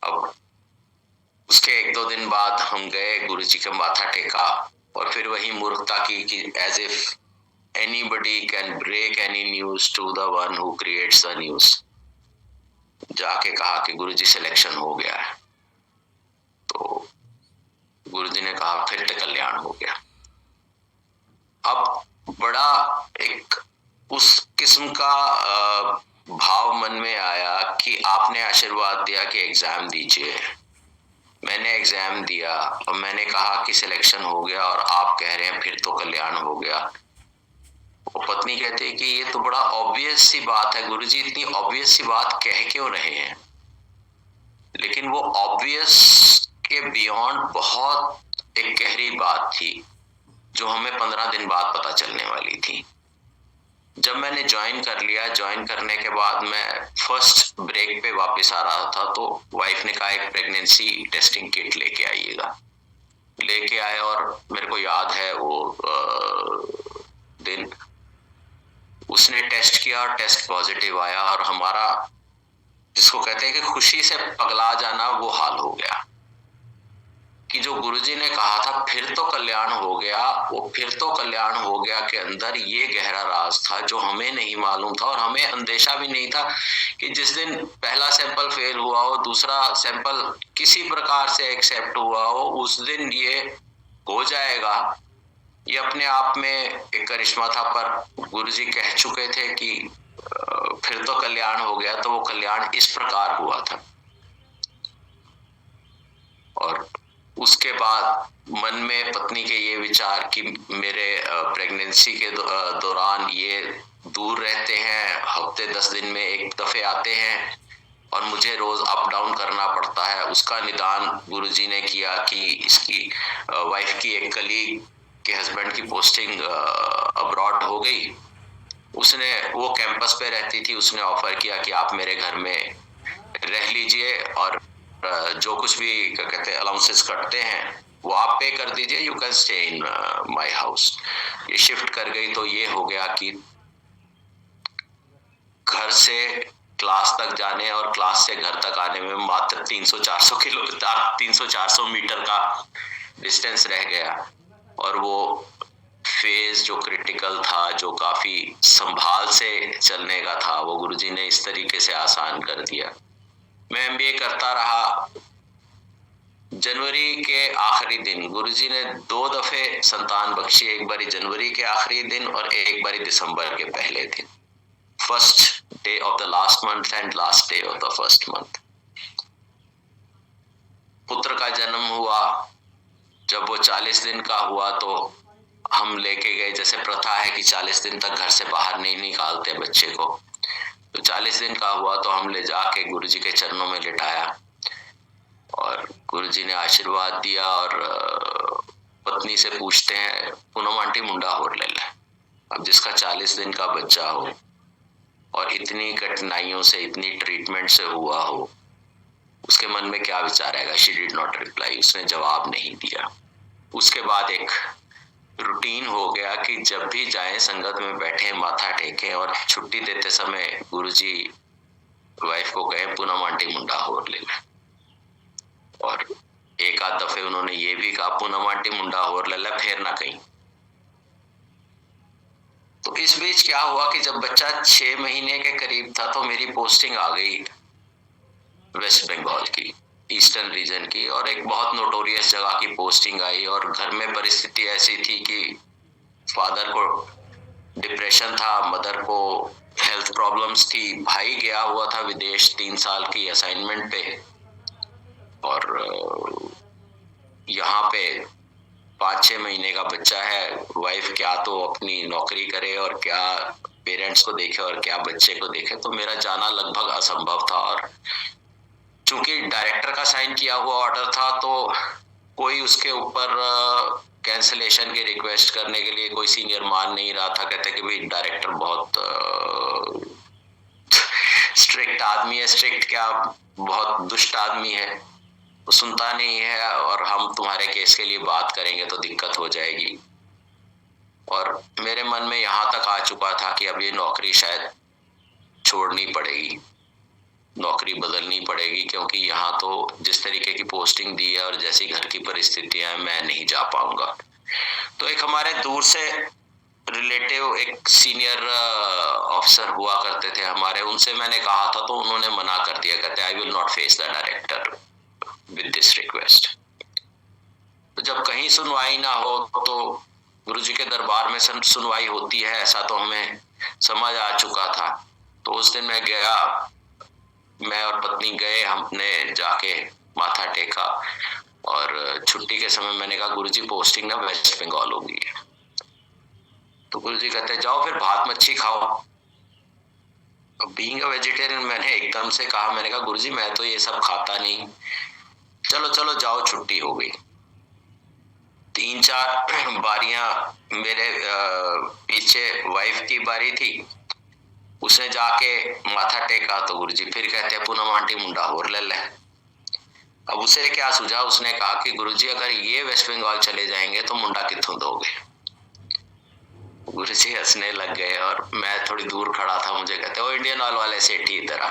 B: अब उसके 1-2 दिन बाद हम गए, गुरुजी का माथा टेका और फिर वही मूर्खता की कि as if anybody can break any news to the one who creates the news. जाके कहा कि गुरुजी सिलेक्शन हो गया है। तो गुरुजी ने कहा फिर तो कल्याण हो गया। अब बड़ा एक उस किस्म का भाव मन में आया कि आपने आशीर्वाद दिया कि एग्जाम दीजिए। मैंने एग्जाम दिया और मैंने कहा कि सिलेक्शन हो गया और आप कह रहे हैं फिर तो कल्याण हो गया। वो पत्नी कहती है कि ये तो बड़ा ऑब्वियस सी बात है गुरुजी, इतनी ऑब्वियस सी बात कह क्यों रहे हैं। लेकिन वो ऑब्वियस के बियॉन्ड बहुत एक गहरी बात थी जो हमें 15 दिन बाद पता चलने वाली थी। जब मैंने ज्वाइन कर लिया, ज्वाइन करने के बाद मैं फर्स्ट ब्रेक पे वापस आ रहा था तो वाइफ ने कहा एक प्रेगनेंसी टेस्टिंग किट लेके आइएगा। लेके आए और मेरे को याद है वो दिन उसने टेस्ट किया और टेस्ट पॉजिटिव आया और हमारा जिसको कहते हैं कि खुशी से पगला जाना वो हाल हो गया कि जो गुरुजी ने कहा था फिर तो कल्याण हो गया, वो फिर तो कल्याण हो गया के अंदर ये गहरा राज था जो हमें नहीं मालूम था और हमें अंदेशा भी नहीं था कि जिस दिन पहला सैंपल फेल हुआ हो, दूसरा सैंपल किसी प्रकार से एक्सेप्ट हुआ हो, उस दिन ये हो जाएगा। ये अपने आप में एक करिश्मा था, पर गुरुजी कह चुके थे कि फिर तो कल्याण हो गया, तो वो कल्याण इस प्रकार हुआ था। और उसके बाद मन में पत्नी के ये विचार कि मेरे प्रेगनेंसी के दौरान ये दूर रहते हैं, हफ्ते 10 दिन में एक दफे आते हैं और मुझे रोज अप डाउन करना पड़ता है। उसका निदान गुरुजी ने किया कि इसकी वाइफ की एक कलीग के हस्बैंड की पोस्टिंग अब्रॉड हो गई। उसने वो कैंपस पे रहती थी, उसने ऑफर किया कि आप मेरे घर में रह लीजिए और जो कुछ भी कहते हैं अलाउंसेस कटते हैं वो आप पे कर दीजिए, you can stay in my house. ये शिफ्ट कर गई तो ये हो गया कि घर से क्लास तक जाने और क्लास से घर तक आने में मात्र 300-400 मीटर का डिस्टेंस रह गया। और वो फेज जो क्रिटिकल था, जो काफी संभाल से चलने का था, वो गुरुजी ने इस तरीके से आसान कर दिया। मैं एमबीए करता रहा। जनवरी के आखिरी दिन गुरुजी ने 2 दफे संतान बख्शी, एक बारी जनवरी के आखिरी दिन और एक बारी दिसंबर के पहले दिन, first day of the last month and last day of the first month. पुत्र का जन्म हुआ। जब वो 40 दिन का हुआ तो हम लेके गए, जैसे प्रथा है कि 40 दिन तक घर से बाहर नहीं निकालते बच्चे को। तो 40 दिन का हुआ तो हम ले जाके गुरुजी के चरणों में लिटाया और गुरुजी ने आशीर्वाद दिया। और पत्नी से पूछते हैं, पूनम आंटी मुंडा होर ले ले। अब जिसका 40 दिन का बच्चा हो और इतनी कठिनाइयों से, इतनी ट्रीटमेंट से हुआ हो, उसके मन में क्या विचार आएगा। शी डिड नॉट रिप्लाई, उसने जवाब नहीं दिया। उसके बाद एक रूटीन हो गया कि जब भी जाएं संगत में बैठे, माथा टेकें, और छुट्टी देते समय गुरुजी वाइफ को कहें पूनम आंटी मुंडा होर ले ले। और एक आध दफे उन्होंने ये भी कहा पूनम आंटी मुंडा होर ले ले, फिर ना कहीं। तो इस बीच क्या हुआ कि जब बच्चा 6 महीने के करीब था तो मेरी पोस्टिंग आ गई वेस्ट बंगाल की, ईस्टर्न रीजन की, और एक बहुत नोटोरियस जगह की पोस्टिंग आई। और घर में परिस्थिति ऐसी थी कि फादर को डिप्रेशन था, मदर को हेल्थ प्रॉब्लम्स थी, भाई गया हुआ था विदेश 3 साल की असाइनमेंट पे, और यहाँ पे 5-6 महीने का बच्चा है। वाइफ क्या तो अपनी नौकरी करे और क्या पेरेंट्स को देखे और क्या बच्चे को देखे, तो मेरा जाना लगभग असंभव था। और चूंकि डायरेक्टर का साइन किया हुआ ऑर्डर था तो कोई उसके ऊपर कैंसिलेशन की रिक्वेस्ट करने के लिए कोई सीनियर मान नहीं रहा था। कहते कि भाई डायरेक्टर बहुत स्ट्रिक्ट आदमी है, स्ट्रिक्ट क्या बहुत दुष्ट आदमी है, वो सुनता नहीं है, और हम तुम्हारे केस के लिए बात करेंगे तो दिक्कत हो जाएगी। और मेरे मन में यहाँ तक आ चुका था कि अब ये नौकरी शायद छोड़नी पड़ेगी, नौकरी बदलनी पड़ेगी, क्योंकि यहाँ तो जिस तरीके की पोस्टिंग दी है और जैसी घर की परिस्थितियां हैं मैं नहीं जा पाऊंगा। तो एक हमारे दूर से रिलेटिव एक सीनियर ऑफिसर हुआ करते थे हमारे, उनसे मैंने कहा था तो उन्होंने मना कर दिया, कहते I will not face the director with this request. तो जब कहीं सुनवाई ना हो तो गुरुजी के दरबार में सुनवाई होती है, ऐसा तो हमें समझ आ चुका था। तो उस दिन मैं गया, मैं और पत्नी गए, हमने जाके माथा टेका, और छुट्टी के समय मैंने कहा गुरुजी पोस्टिंग ना वेस्ट बंगाल होगी। तो गुरुजी कहते जाओ फिर भात मच्छी खाओ। बीइंग अ वेजिटेरियन मैंने एकदम से कहा, मैंने कहा गुरुजी मैं तो ये सब खाता नहीं, चलो चलो जाओ, छुट्टी हो गई। 3-4 बारियां मेरे पीछे वाइफ की बारी थी, उसने जाके माथा टेका तो गुरुजी फिर कहते हैं पूनम आंटी मुंडा होर ले ले। अब उसे क्या सूझा, उसने कहा कि गुरुजी अगर ये वेस्ट बंगाल चले जाएंगे तो मुंडा कित्थों दोगे। गुरुजी हंसने लग गए, और मैं थोड़ी दूर खड़ा था, मुझे कहते ओ इंडियन ऑयल वाले सेठी इधर आ,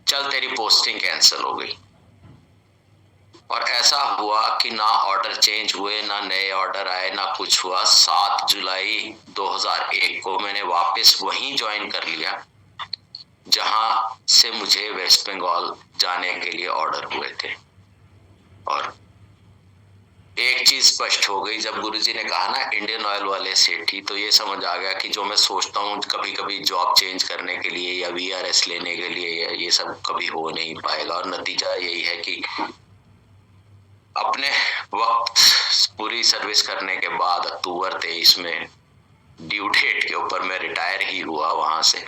B: चल तेरी पोस्टिंग कैंसिल हो गई। और ऐसा हुआ कि ना ऑर्डर चेंज हुए, ना नए ऑर्डर आए, ना कुछ हुआ। 7 जुलाई 2001 को मैंने वापस वहीं ज्वाइन कर लिया जहां से मुझे वेस्ट बंगाल जाने के लिए ऑर्डर हुए थे। और एक चीज स्पष्ट हो गई, जब गुरुजी ने कहा ना इंडियन ऑयल वाले सेठी, तो ये समझ आ गया कि जो मैं सोचता हूँ कभी कभी जॉब चेंज करने के लिए या VRS लेने के लिए, ये सब कभी हो नहीं पाएगा। और नतीजा यही है कि अपने वक्त पूरी सर्विस करने के बाद अक्टूबर 23 में ड्यू डेट के ऊपर मैं रिटायर ही हुआ वहां से।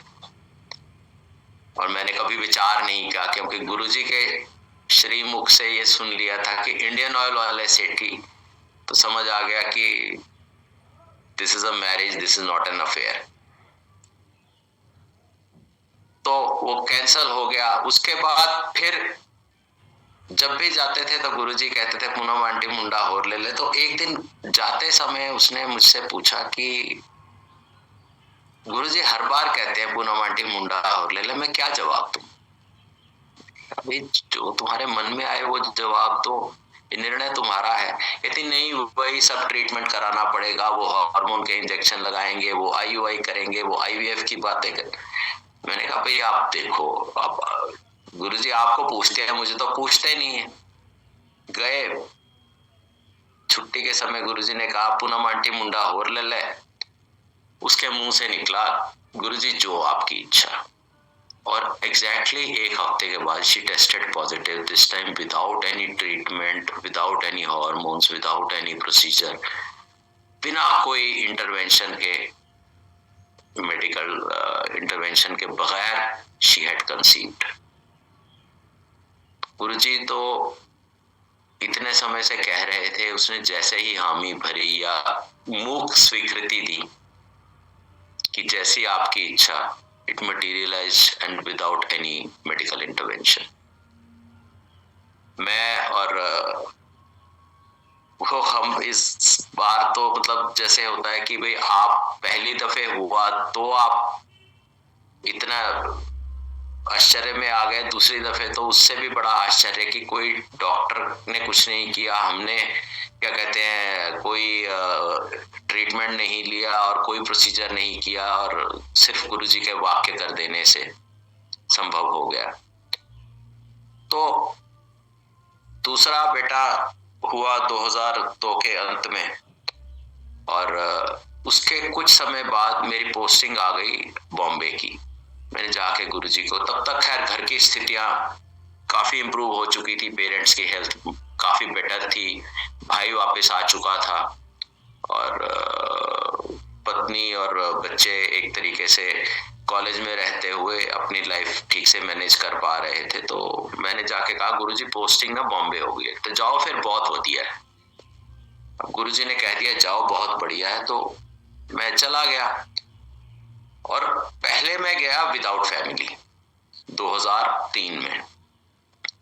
B: और मैंने कभी विचार नहीं किया, क्योंकि गुरुजी के श्रीमुख से ये सुन लिया था कि इंडियन ऑयल वाले सेठी, तो समझ आ गया कि this is a marriage, this is not an affair. तो वो कैंसल हो गया। उसके बाद फिर जब भी जाते थे तो गुरुजी कहते थे पूनम आंटी मुंडा होर ले ले। तो एक दिन जाते समय उसने मुझसे पूछा कि गुरुजी हर बार कहते हैं पूनम आंटी मुंडा होर ले ले, मैं क्या जवाब दूं? अभी जो तुम्हारे मन में आए वो जवाब दो, ये निर्णय तुम्हारा है। कहती नहीं वही सब ट्रीटमेंट कराना पड़ेगा, वो हार्मोन के इंजेक्शन लगाएंगे, वो IUI करेंगे, वो IVF की बातें कर। मैंने कहा भाई आप देखो, आप गुरुजी आपको पूछते हैं, मुझे तो पूछते नहीं है। गए, छुट्टी के समय गुरुजी ने कहा पूनम आंटी मुंडा होर ले ले। उसके मुंह से निकला गुरुजी जो आपकी इच्छा। और एग्जैक्टली एक हफ्ते के बाद she tested positive, this time without any treatment, without any hormones, without any procedure, बिना कोई इंटरवेंशन के, मेडिकल इंटरवेंशन के बगैर शी हैड कंसीव्ड। गुरुजी तो इतने समय से कह रहे थे, उसने जैसे ही हामी भरी या मूक स्वीकृति दी कि जैसी आपकी इच्छा, it materialized and without any medical intervention. मैं और वो हम इस बार तो मतलब जैसे होता है कि भाई आप पहली दफे हुआ तो आप इतना आश्चर्य में आ गए, दूसरी दफे तो उससे भी बड़ा आश्चर्य कि कोई डॉक्टर ने कुछ नहीं किया, हमने क्या कहते हैं कोई ट्रीटमेंट नहीं लिया और कोई प्रोसीजर नहीं किया और सिर्फ गुरुजी के वाक्य कर देने से संभव हो गया। तो दूसरा बेटा हुआ 2002 के अंत में और उसके कुछ समय बाद मेरी पोस्टिंग आ गई बॉम्बे की। मैंने जाके गुरुजी को, तब तक खैर घर की स्थितियां काफी इम्प्रूव हो चुकी थी, पेरेंट्स की हेल्थ काफी बेटर थी, भाई वापस आ चुका था और पत्नी और बच्चे एक तरीके से कॉलेज में रहते हुए अपनी लाइफ ठीक से मैनेज कर पा रहे थे। तो मैंने जाके कहा गुरुजी पोस्टिंग ना बॉम्बे हो गई है, तो जाओ फिर, बहुत बढ़िया है। अब गुरुजी ने कह दिया जाओ बहुत बढ़िया है, तो मैं चला गया। और पहले मैं गया विदाउट फैमिली 2003 में।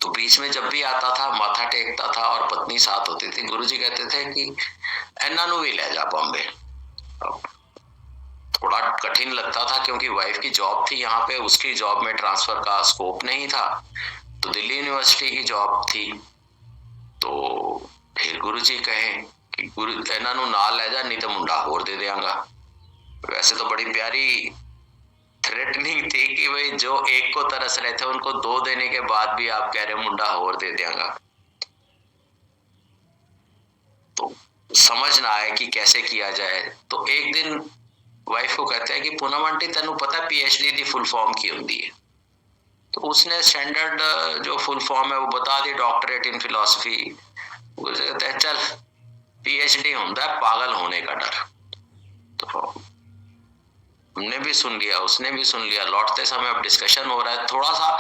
B: तो बीच में जब भी आता था माथा टेकता था और पत्नी साथ होती थी। गुरुजी कहते थे कि एन्ना नु भी ले जा बॉम्बे। अब थोड़ा कठिन लगता था क्योंकि वाइफ की जॉब थी यहाँ पे, उसकी जॉब में ट्रांसफर का स्कोप नहीं था, तो दिल्ली यूनिवर्सिटी की जॉब थी। तो फिर गुरुजी कहे कि गुरु एन्ना नु नाल ले जा, नहीं तो मुंडा होर दे देंगा। वैसे तो बड़ी प्यारी थ्रेटनिंग थी कि भाई जो एक को तरस रहे थे उनको 2 देने के बाद भी आप कह रहे हो मुंडा होर दे देंगा। तो समझ ना आए कि कैसे किया जाए। तो एक दिन वाइफ को कहते हैं कि पूनम आंटी तेनू पता पीएचडी दी फुल फॉर्म की होती है? तो उसने स्टैंडर्ड जो फुल फॉर्म है वो बता दी, डॉक्टरेट इन फिलॉसफी। उसे कहते हैं चल पीएचडी होता है पागल होने का डर। तो हमने भी सुन लिया, उसने भी सुन लिया। लौटते समय अब डिस्कशन हो रहा है, थोड़ा सा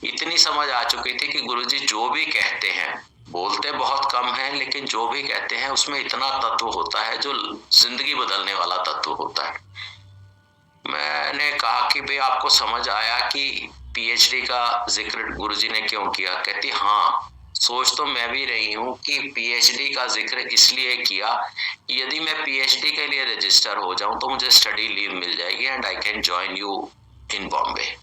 B: इतनी समझ आ चुकी थी कि गुरुजी जो भी कहते हैं, बोलते बहुत कम है लेकिन जो भी कहते हैं उसमें इतना तत्व होता है जो जिंदगी बदलने वाला तत्व होता है। मैंने कहा कि भाई आपको समझ आया कि पीएचडी का जिक्र गुरुजी ने क्यों किया? कहती हाँ, सोच तो मैं भी रही हूँ कि पीएचडी का जिक्र इसलिए किया, यदि मैं पीएचडी के लिए रजिस्टर हो जाऊं तो मुझे स्टडी लीव मिल जाएगी and I can join you in Bombay.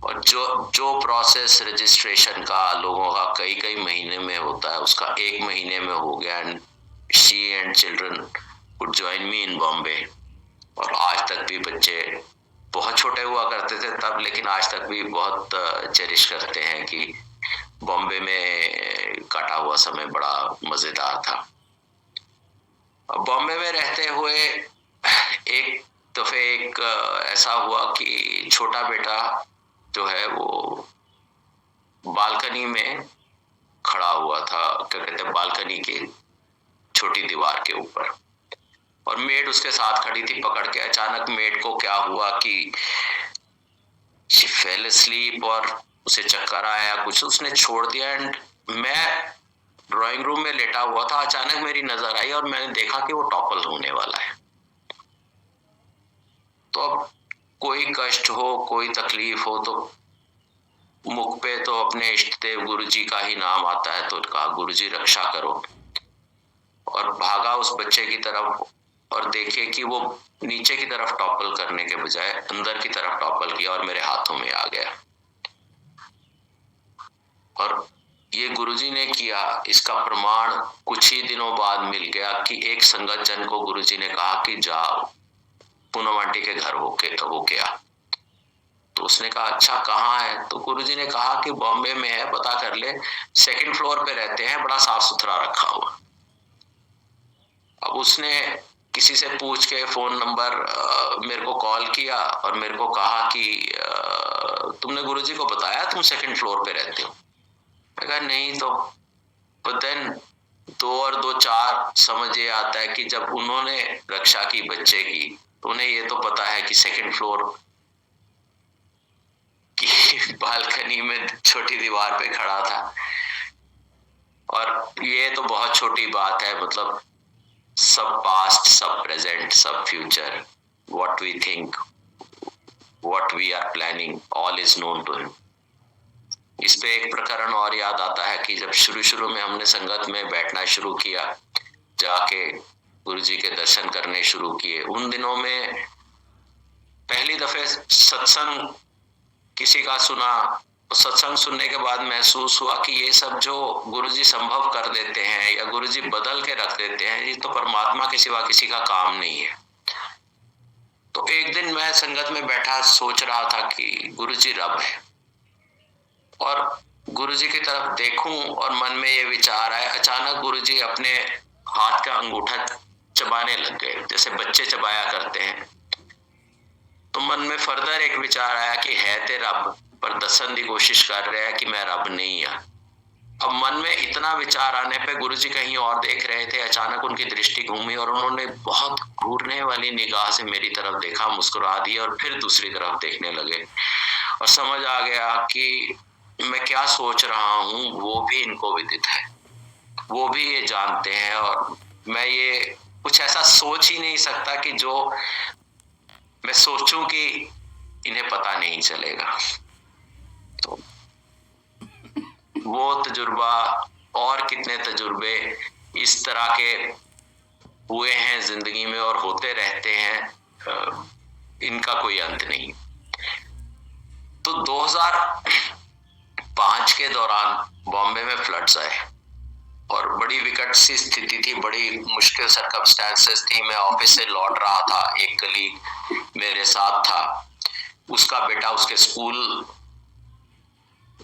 B: और जो प्रोसेस रजिस्ट्रेशन का लोगों का कई महीने में होता है, उसका 1 महीने में हो गया and she and children would join me in Bombay. और आज तक भी बच्चे बहुत छोटे हुआ करते थे तब, लेकिन आज तक भी बहुत चेरिश करते हैं कि बॉम्बे में काटा हुआ समय बड़ा मजेदार था। अब बॉम्बे में रहते हुए एक दफे एक ऐसा हुआ कि छोटा बेटा जो है वो बालकनी में खड़ा हुआ था, क्या कहते हैं, बालकनी की छोटी दीवार के ऊपर, और मेड उसके साथ खड़ी थी पकड़ के। अचानक मेड को क्या हुआ कि she fell asleep और उसे चक्कर आया कुछ, उसने छोड़ दिया। एंड मैं ड्राइंग रूम में लेटा हुआ था, अचानक मेरी नजर आई और मैंने देखा कि वो टॉपल होने वाला है। तो अब कोई कष्ट हो, कोई तकलीफ हो तो मुख पे तो अपने इष्ट देव गुरुजी का ही नाम आता है। तो कहा गुरुजी रक्षा करो, और भागा उस बच्चे की तरफ और देखे कि वो नीचे की तरफ टॉपल करने के बजाय अंदर की तरफ टॉपल किया और मेरे हाथों में आ गया। और ये गुरुजी ने किया, इसका प्रमाण कुछ ही दिनों बाद मिल गया कि एक संगत जन को गुरुजी ने कहा कि जाओ पूनम आंटी के घर होके आ। तो उसने कहा अच्छा कहाँ है? तो गुरुजी ने कहा कि बॉम्बे में है, पता कर ले, 2nd फ्लोर पे रहते हैं, बड़ा साफ सुथरा रखा हुआ। अब उसने किसी से पूछ के फोन नंबर मेरे को कॉल किया और मेरे को कहा कि तुमने गुरुजी को बताया तुम 2nd फ्लोर पे रहते हो? मैं कहा नहीं। तो देन 2 और 2 4 समझ ये आता है कि जब उन्होंने रक्षा की बच्चे की, तो उन्हें ये तो पता है कि 2nd फ्लोर की बालकनी में छोटी दीवार पे खड़ा था। और ये तो बहुत छोटी बात है, मतलब सब पास्ट, सब प्रेजेंट, सब future, what we think, what we are planning, all is known to him. इस पे एक प्रकरण और याद आता है कि जब शुरू में हमने संगत में बैठना शुरू किया, जाके गुरुजी के दर्शन करने शुरू किए, उन दिनों में पहली दफे सत्संग किसी का सुना, सत्संग सुनने के बाद महसूस हुआ कि ये सब जो गुरुजी संभव कर देते हैं या गुरुजी बदल के रख देते हैं, ये तो परमात्मा के सिवा किसी का काम नहीं है। तो एक दिन मैं संगत में बैठा सोच रहा था कि गुरुजी रब है, और गुरुजी की तरफ देखूं और मन में ये विचार आया, अचानक गुरुजी अपने हाथ का अंगूठा चबाने लग गए, जैसे बच्चे चबाया करते हैं। तो मन में फर्दर एक विचार आया कि है ते रब, पर दसन की कोशिश कर रहे हैं कि मैं रब नहीं है। अब मन में इतना विचार आने पे गुरुजी कहीं और देख रहे थे, अचानक उनकी दृष्टि घूमी और उन्होंने बहुत घूरने वाली निगाह से मेरी तरफ देखा, मुस्कुरा दिया और फिर दूसरी तरफ देखने लगे। और समझ आ गया कि मैं क्या सोच रहा हूँ वो भी इनको विदित है, वो भी ये जानते हैं, और मैं ये कुछ ऐसा सोच ही नहीं सकता कि जो मैं सोचूं कि इन्हें पता नहीं चलेगा। तो वो तजुर्बा और कितने तजुर्बे इस तरह के हुए हैं जिंदगी में और होते रहते हैं, इनका कोई अंत नहीं। तो 2005 के दौरान बॉम्बे में फ्लड्स आए और बड़ी विकट सी स्थिति थी, बड़ी मुश्किल सर्कमस्टेंसेस थी। मैं ऑफिस से लौट रहा था, एक कलीग मेरे साथ था, उसका बेटा उसके स्कूल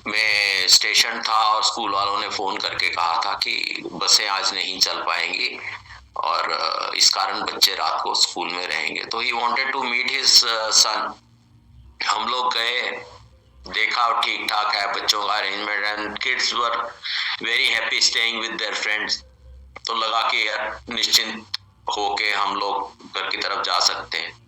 B: में स्टेशन था और स्कूल वालों ने फोन करके कहा था कि बसें आज नहीं चल पाएंगी और इस कारण बच्चे रात को स्कूल में रहेंगे। तो he wanted to meet his son. हम लोग गए, देखा और ठीक ठाक है बच्चों का arrangement, and kids were very happy staying with their friends. तो लगा कि यार निश्चिंत होके हम लोग घर की तरफ जा सकते हैं।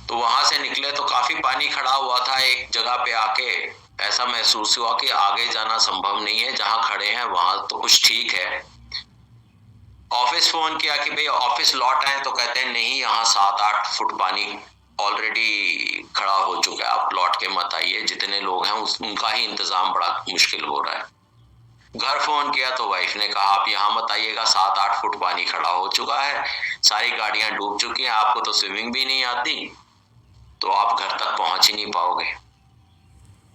B: तो वहां से निकले तो काफी पानी खड़ा हुआ था। एक जगह पे आके ऐसा महसूस हुआ कि आगे जाना संभव नहीं है, जहां खड़े हैं वहां तो कुछ ठीक है। ऑफिस फोन किया कि भाई ऑफिस लौट आए, तो कहते हैं नहीं, यहाँ 7-8 फुट पानी ऑलरेडी खड़ा हो चुका है, आप लौट के मत आइए, जितने लोग हैं उनका ही इंतजाम बड़ा मुश्किल हो रहा है। घर फोन किया तो वाइफ ने कहा आप यहाँ मत आइएगा, 7-8 फुट पानी खड़ा हो चुका है, सारी गाड़ियां डूब चुकी हैं, आपको तो स्विमिंग भी नहीं आती, तो आप घर तक पहुंच ही नहीं पाओगे।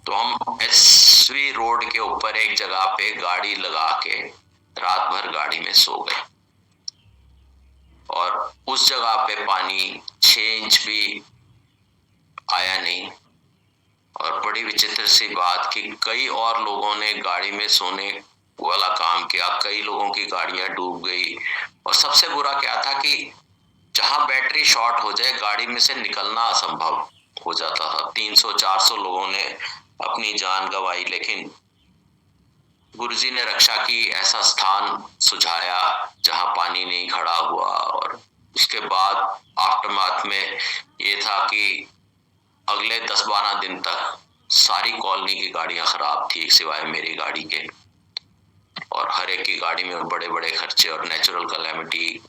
B: तो हम एसवी रोड के ऊपर एक जगह पे गाड़ी लगा के रात भर गाड़ी में सो गए, और उस जगह पे पानी 6 इंच भी आया नहीं। और बड़ी विचित्र सी बात कि कई और लोगों ने गाड़ी में सोने वाला काम किया, कई लोगों की गाड़ियां डूब गई। और सबसे बुरा क्या था कि जहां बैटरी शॉर्ट हो जाए गाड़ी में से निकलना असंभव हो जाता था। 300-400 लोगों ने अपनी जान गंवाई, लेकिन गुरुजी ने रक्षा की, ऐसा स्थान सुझाया जहां पानी नहीं खड़ा हुआ। और उसके बाद आफ्टरमाथ में ये था कि अगले 10-12 दिन तक सारी कॉलोनी की गाड़ियां खराब थी सिवाय मेरी गाड़ी के, और हर एक की गाड़ी में बड़े बड़े खर्चे, और नेचुरल कैलेमिटी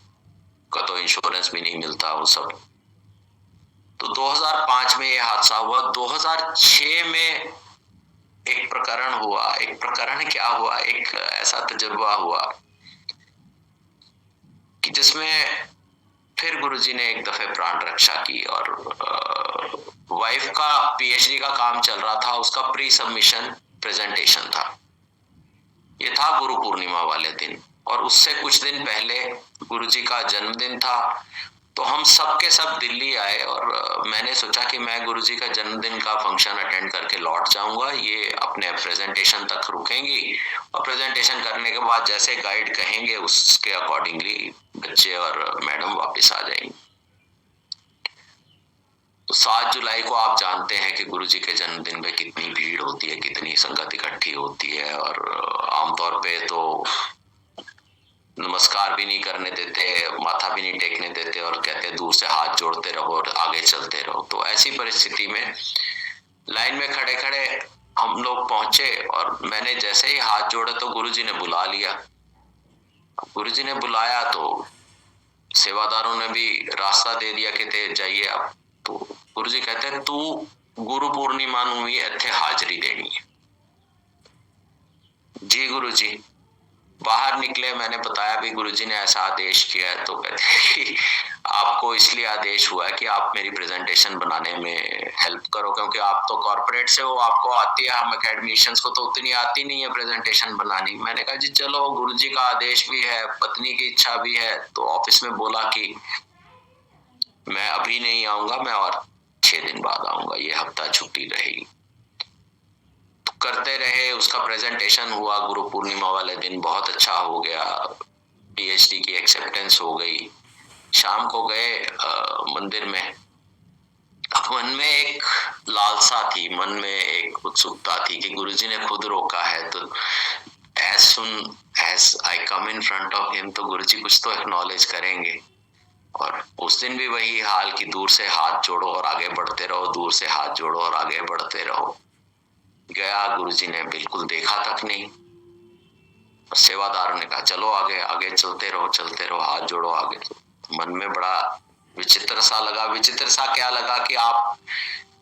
B: का तो इंश्योरेंस भी नहीं मिलता वो सब। तो 2005 में ये हादसा हुआ। 2006 में एक प्रकरण हुआ। एक प्रकरण क्या हुआ, एक ऐसा तजुर्बा हुआ कि जिसमें फिर गुरुजी ने एक दफे प्राण रक्षा की। और वाइफ का पीएचडी का काम चल रहा था, उसका प्री सबमिशन प्रेजेंटेशन था। ये था गुरु पूर्णिमा वाले दिन, और उससे कुछ दिन पहले गुरुजी का जन्मदिन था। तो हम सब के सब दिल्ली आए, और मैंने सोचा कि मैं गुरुजी का जन्मदिन का फंक्शन अटेंड करके लौट जाऊंगा, ये अपने प्रेजेंटेशन तक रुकेंगी, और प्रेजेंटेशन करने के बाद जैसे गाइड कहेंगे उसके अकॉर्डिंगली बच्चे और मैडम वापस आ जाएंगे। तो 7 जुलाई को आप जानते हैं कि गुरुजी के जन्मदिन में कितनी भीड़ होती है, कितनी संगत इकट्ठी होती है, और आमतौर पे तो नमस्कार भी नहीं करने देते, माथा भी नहीं टेकने देते, और कहते दूर से हाथ जोड़ते रहो और आगे चलते रहो। तो ऐसी परिस्थिति में लाइन में खड़े खड़े हम लोग पहुंचे, और मैंने जैसे ही हाथ जोड़े तो गुरुजी ने बुला लिया। गुरुजी ने बुलाया तो सेवादारों ने भी रास्ता दे दिया कि जाइए आप। तो गुरुजी कहते हैं तू गुरु पूर्णिमा नूं भी इत्थे हाजरी देनी है। जी गुरुजी। बाहर निकले, मैंने बताया भी गुरुजी ने ऐसा आदेश किया है, तो कहते कि आपको इसलिए आदेश हुआ है कि आप मेरी प्रेजेंटेशन बनाने में हेल्प करो, क्योंकि आप तो कॉर्पोरेट से हो, आपको आती है, हम एकेडमिशियंस को तो उतनी आती नहीं है प्रेजेंटेशन बनानी। मैंने कहा जी चलो, गुरुजी का आदेश भी है, पत्नी की इच्छा भी है, तो ऑफिस में बोला कि मैं अभी नहीं आऊंगा, मैं और 6 दिन बाद आऊंगा, ये हफ्ता छुट्टी रहेगी। तो करते रहे, उसका प्रेजेंटेशन हुआ गुरु पूर्णिमा वाले दिन, बहुत अच्छा हो गया, पीएचडी की एक्सेप्टेंस हो गई। शाम को गए मंदिर में। अब मन में एक लालसा थी, मन में एक उत्सुकता थी कि गुरुजी ने खुद रोका है, तो as soon as I come in front of him, तो गुरुजी कुछ तो एक्नॉलेज करेंगे। और उस दिन भी वही हाल कि दूर से हाथ जोड़ो और आगे बढ़ते रहो, दूर से हाथ जोड़ो और आगे बढ़ते रहो। गया, गुरुजी ने बिल्कुल देखा तक नहीं। सेवादारों ने कहा चलो आगे, आगे चलते रहो, हाथ जोड़ो आगे। तो मन में बड़ा विचित्र सा लगा। विचित्र सा क्या लगा कि आप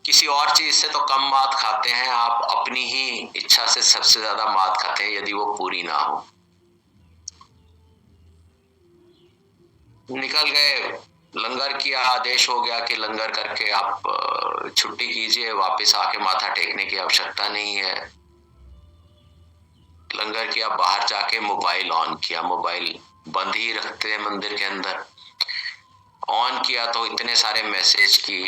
B: किसी और चीज से तो कम मात खाते हैं, आप अपनी ही इच्छा से सबसे ज्यादा मात खाते हैं, यदि वो पूरी ना हो। निकल गए, लंगर किया, आदेश हो गया कि लंगर करके आप छुट्टी कीजिए, वापस आके माथा टेकने की आवश्यकता नहीं है। लंगर किया, बाहर जाके मोबाइल ऑन किया, मोबाइल बंद ही रखते हैं मंदिर के अंदर। ऑन किया तो इतने सारे मैसेज की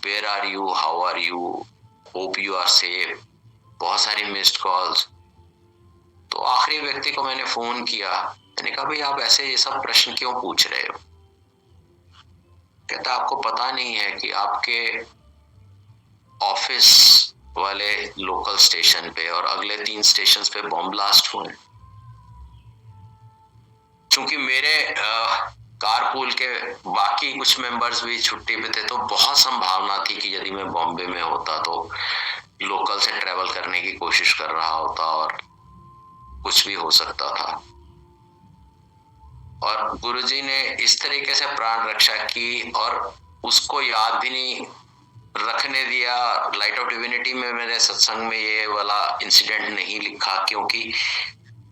B: where are you, how are you, hope you are safe, बहुत सारी मिस्ड कॉल्स। तो आखिरी व्यक्ति को मैंने फोन किया, मैंने कहा भाई आप ऐसे ये सब प्रश्न क्यों पूछ रहे हो? कहता आपको पता नहीं है कि आपके ऑफिस वाले लोकल स्टेशन पे और अगले 3 स्टेशन पे बॉम्ब ब्लास्ट हुए। क्योंकि मेरे कारपूल के बाकी कुछ मेंबर्स भी छुट्टी पे थे, तो बहुत संभावना थी कि यदि मैं बॉम्बे में होता तो लोकल से ट्रेवल करने की कोशिश कर रहा होता और कुछ भी हो सकता था। और गुरुजी ने इस तरीके से प्राण रक्षा की और उसको याद भी नहीं रखने दिया। लाइट ऑफ डिविनिटी में मेरे सत्संग में ये वाला इंसिडेंट नहीं लिखा, क्योंकि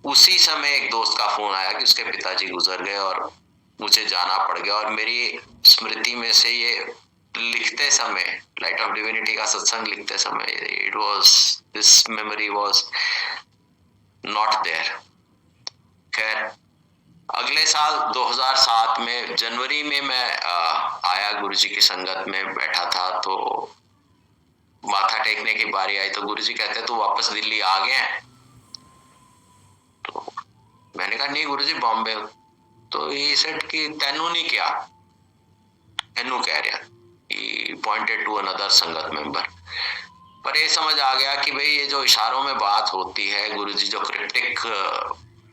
B: उसी समय एक दोस्त का फोन आया कि उसके पिताजी गुजर गए और मुझे जाना पड़ गया। और मेरी स्मृति में से ये लिखते समय, लाइट ऑफ डिविनिटी का सत्संग लिखते समय, it was, this memory was not there. खैर, अगले साल 2007 में जनवरी में मैं आया, गुरुजी की संगत में बैठा था, तो माथा टेकने की बारी आई तो गुरुजी कहते तू वापस दिल्ली आ गया है? तो मैंने कहा नहीं गुरुजी, बॉम्बे। तो ये सेड कि तेनू नहीं क्या, तेनू कह रहा, ही पॉइंटेड टू अनदर संगत मेंबर। पर ये समझ आ गया कि भाई ये जो इशारों में बात होती है, गुरुजी जो क्रिप्टिक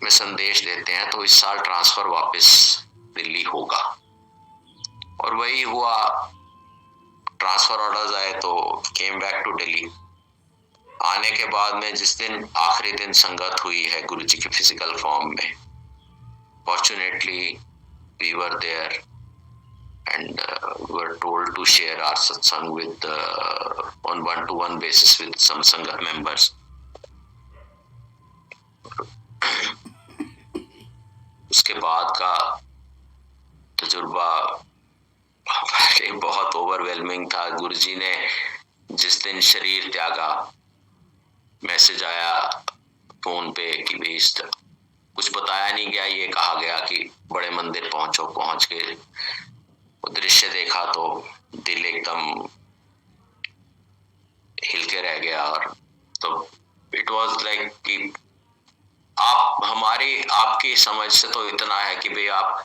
B: में संदेश देते हैं, तो इस साल ट्रांसफर वापस दिल्ली होगा। और वही हुआ, ट्रांसफर ऑर्डर्स आए तो केम बैक टू दिल्ली। आने के बाद में जिस दिन आखिरी दिन संगत हुई है गुरुजी की फिजिकल फॉर्म में, fortunately we were there and were told to share our satsang with on one-to-one basis with some sangat members. उसके बाद का तजुर्बा बहुत ओवरवेलमिंग था। गुरुजी ने जिस दिन शरीर त्यागा, मैसेज आया फोन पे कि भाई कुछ बताया नहीं गया, ये कहा गया कि बड़े मंदिर पहुंचो। पहुंच के दृश्य देखा तो दिल एकदम हिल के रह गया। और तो इट वाज लाइक कि आपकी समझ से तो इतना है कि भाई आप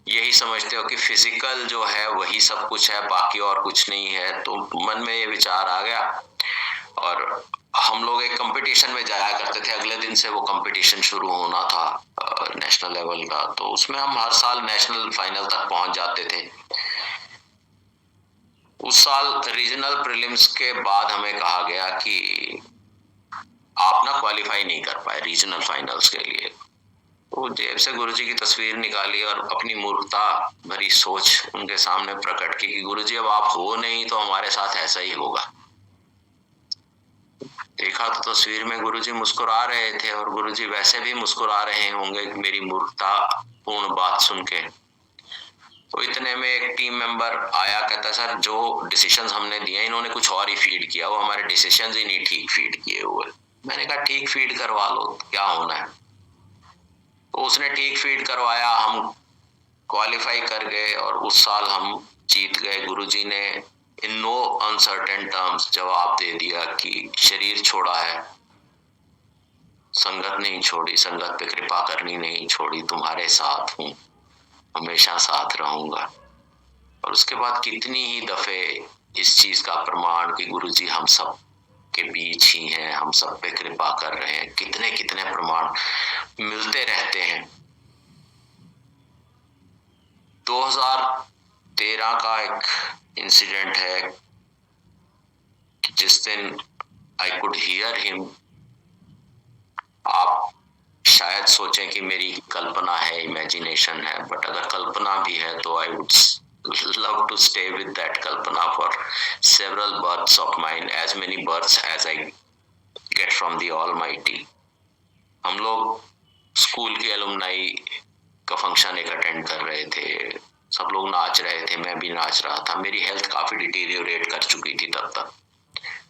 B: यही समझते हो कि फिजिकल जो है वही सब कुछ है, बाकी और कुछ नहीं है। तो मन में ये विचार आ गया और हम लोग एक कंपटीशन में जाया करते थे। अगले दिन से वो कंपटीशन शुरू होना था नेशनल लेवल का, तो उसमें हम हर साल नेशनल फाइनल तक पहुंच जाते थे। उस साल रीजनल प्रीलिम्स के बाद हमें कहा गया कि आप ना क्वालिफाई नहीं कर पाए रीजनल फाइनल्स के लिए। तो जेब से गुरुजी की तस्वीर निकाली और अपनी मूर्खता भरी सोच उनके सामने प्रकट की कि गुरुजी अब आप हो नहीं तो हमारे साथ ऐसा ही होगा। देखा तो तस्वीर में गुरुजी मुस्कुरा रहे थे और गुरुजी वैसे भी मुस्कुरा रहे होंगे मेरी मूर्खता पूर्ण बात सुन के। तो इतने में एक टीम मेंबर आया, कहता सर जो डिसीजंस हमने दिए इन्होंने कुछ और ही फीड किया, वो हमारे डिसीजंस ही नहीं ठीक फीड किए हुए। मैंने कहा ठीक फीड करवा लो, क्या होना है। तो उसने ठीक फीड करवाया, हम क्वालिफाई कर गए और उस साल हम जीत गए। गुरुजी ने इन नो अनसर्टेन टर्म्स जवाब दे दिया कि शरीर छोड़ा है, संगत नहीं छोड़ी, संगत पे कृपा करनी नहीं छोड़ी, तुम्हारे साथ हूं, हमेशा साथ रहूंगा। और उसके बाद कितनी ही दफे इस चीज का प्रमाण कि गुरुजी हम सब के बीच ही हैं, हम सब पे कृपा कर रहे हैं, कितने कितने प्रमाण मिलते रहते हैं। 2013 का एक इंसिडेंट है, जिस दिन आई कुड हियर हिम। आप शायद सोचें कि मेरी कल्पना है, इमेजिनेशन है, बट अगर कल्पना भी है तो I would love to stay with that kalpana for several births of mine, as many births as I get from the Almighty. हम लोग स्कूल के एलुमनाई का फंक्शन एक अटेंड कर रहे थे, सब लोग नाच रहे थे, मैं भी नाच रहा था। मेरी हेल्थ काफी डिटीरियोरेट कर चुकी थी तब तक,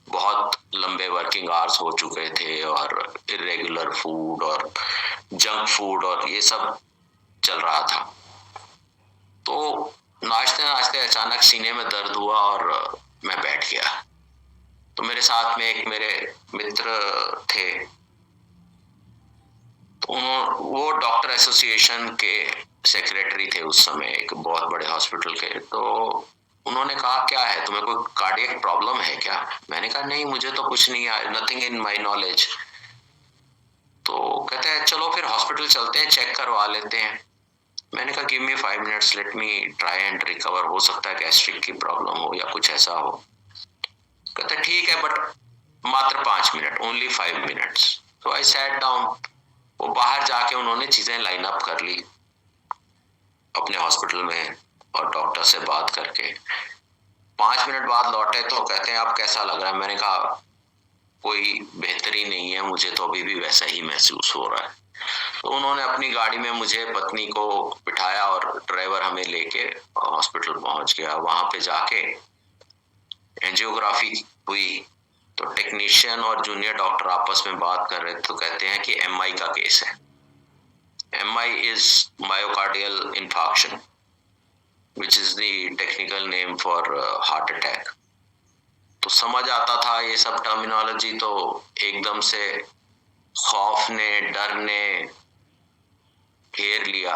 B: बहुत लंबे वर्किंग आवर्स हो चुके थे और इरेगुलर फूड और जंक फूड और ये सब चल रहा था। तो नाचते नाचते अचानक सीने में दर्द हुआ और मैं बैठ गया। तो मेरे साथ में एक मेरे मित्र थे, तो वो डॉक्टर एसोसिएशन के सेक्रेटरी थे उस समय, एक बहुत बड़े हॉस्पिटल के। तो उन्होंने कहा क्या है तुम्हें, कोई कार्डियक प्रॉब्लम है क्या? मैंने कहा नहीं, मुझे तो कुछ नहीं है, नथिंग इन माय नॉलेज। तो कहते हैं चलो फिर हॉस्पिटल चलते हैं, चेक करवा लेते हैं। मैंने कहा give me 5 minutes, let me try and recover, हो सकता है गैस्ट्रिक की प्रॉब्लम हो या कुछ ऐसा हो। कहते ठीक है बट मात्र 5 मिनट, ओनली 5 मिनट्स। तो आई सैट डाउन। वो बाहर जाके उन्होंने चीजें लाइन अप कर ली अपने हॉस्पिटल में और डॉक्टर से बात करके 5 मिनट बाद लौटे तो कहते हैं आप कैसा लग रहा है? मैंने कहा कोई बेहतरी नहीं है, मुझे तो अभी भी वैसा ही महसूस हो रहा है। तो उन्होंने अपनी गाड़ी में मुझे पत्नी को बिठाया और ड्राइवर हमें लेके हॉस्पिटल पहुंच गया। वहां पे जाके एंजियोग्राफी हुई तो टेक्नीशियन और जूनियर डॉक्टर आपस में बात कर रहे थे, तो कहते हैं कि एमआई का केस है। MI is myocardial infarction, which is the technical name for heart attack. तो समझ आता था ये सब टर्मिनोलॉजी, तो एकदम से खौफ ने, डर ने घेर लिया।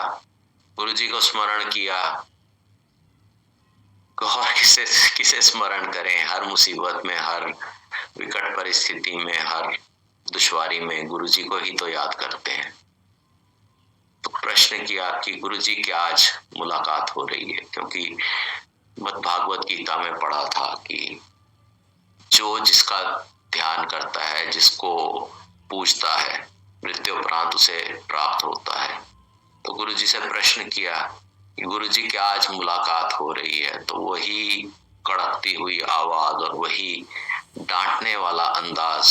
B: गुरुजी को स्मरण किया, और किसे स्मरण करें? हर मुसीबत में, हर विकट परिस्थिति में, हर दुश्वारी में गुरुजी को ही तो याद करते हैं। तो प्रश्न किया कि गुरुजी क्या आज मुलाकात हो रही है? क्योंकि भागवत गीता में पढ़ा था कि जो जिसका ध्यान करता है, जिसको पूजता है, मृत्यु उपरांत उसे प्राप्त होता है। तो गुरुजी से प्रश्न किया कि गुरुजी क्या आज मुलाकात हो रही है? तो वही कड़कती हुई आवाज और वही डांटने वाला अंदाज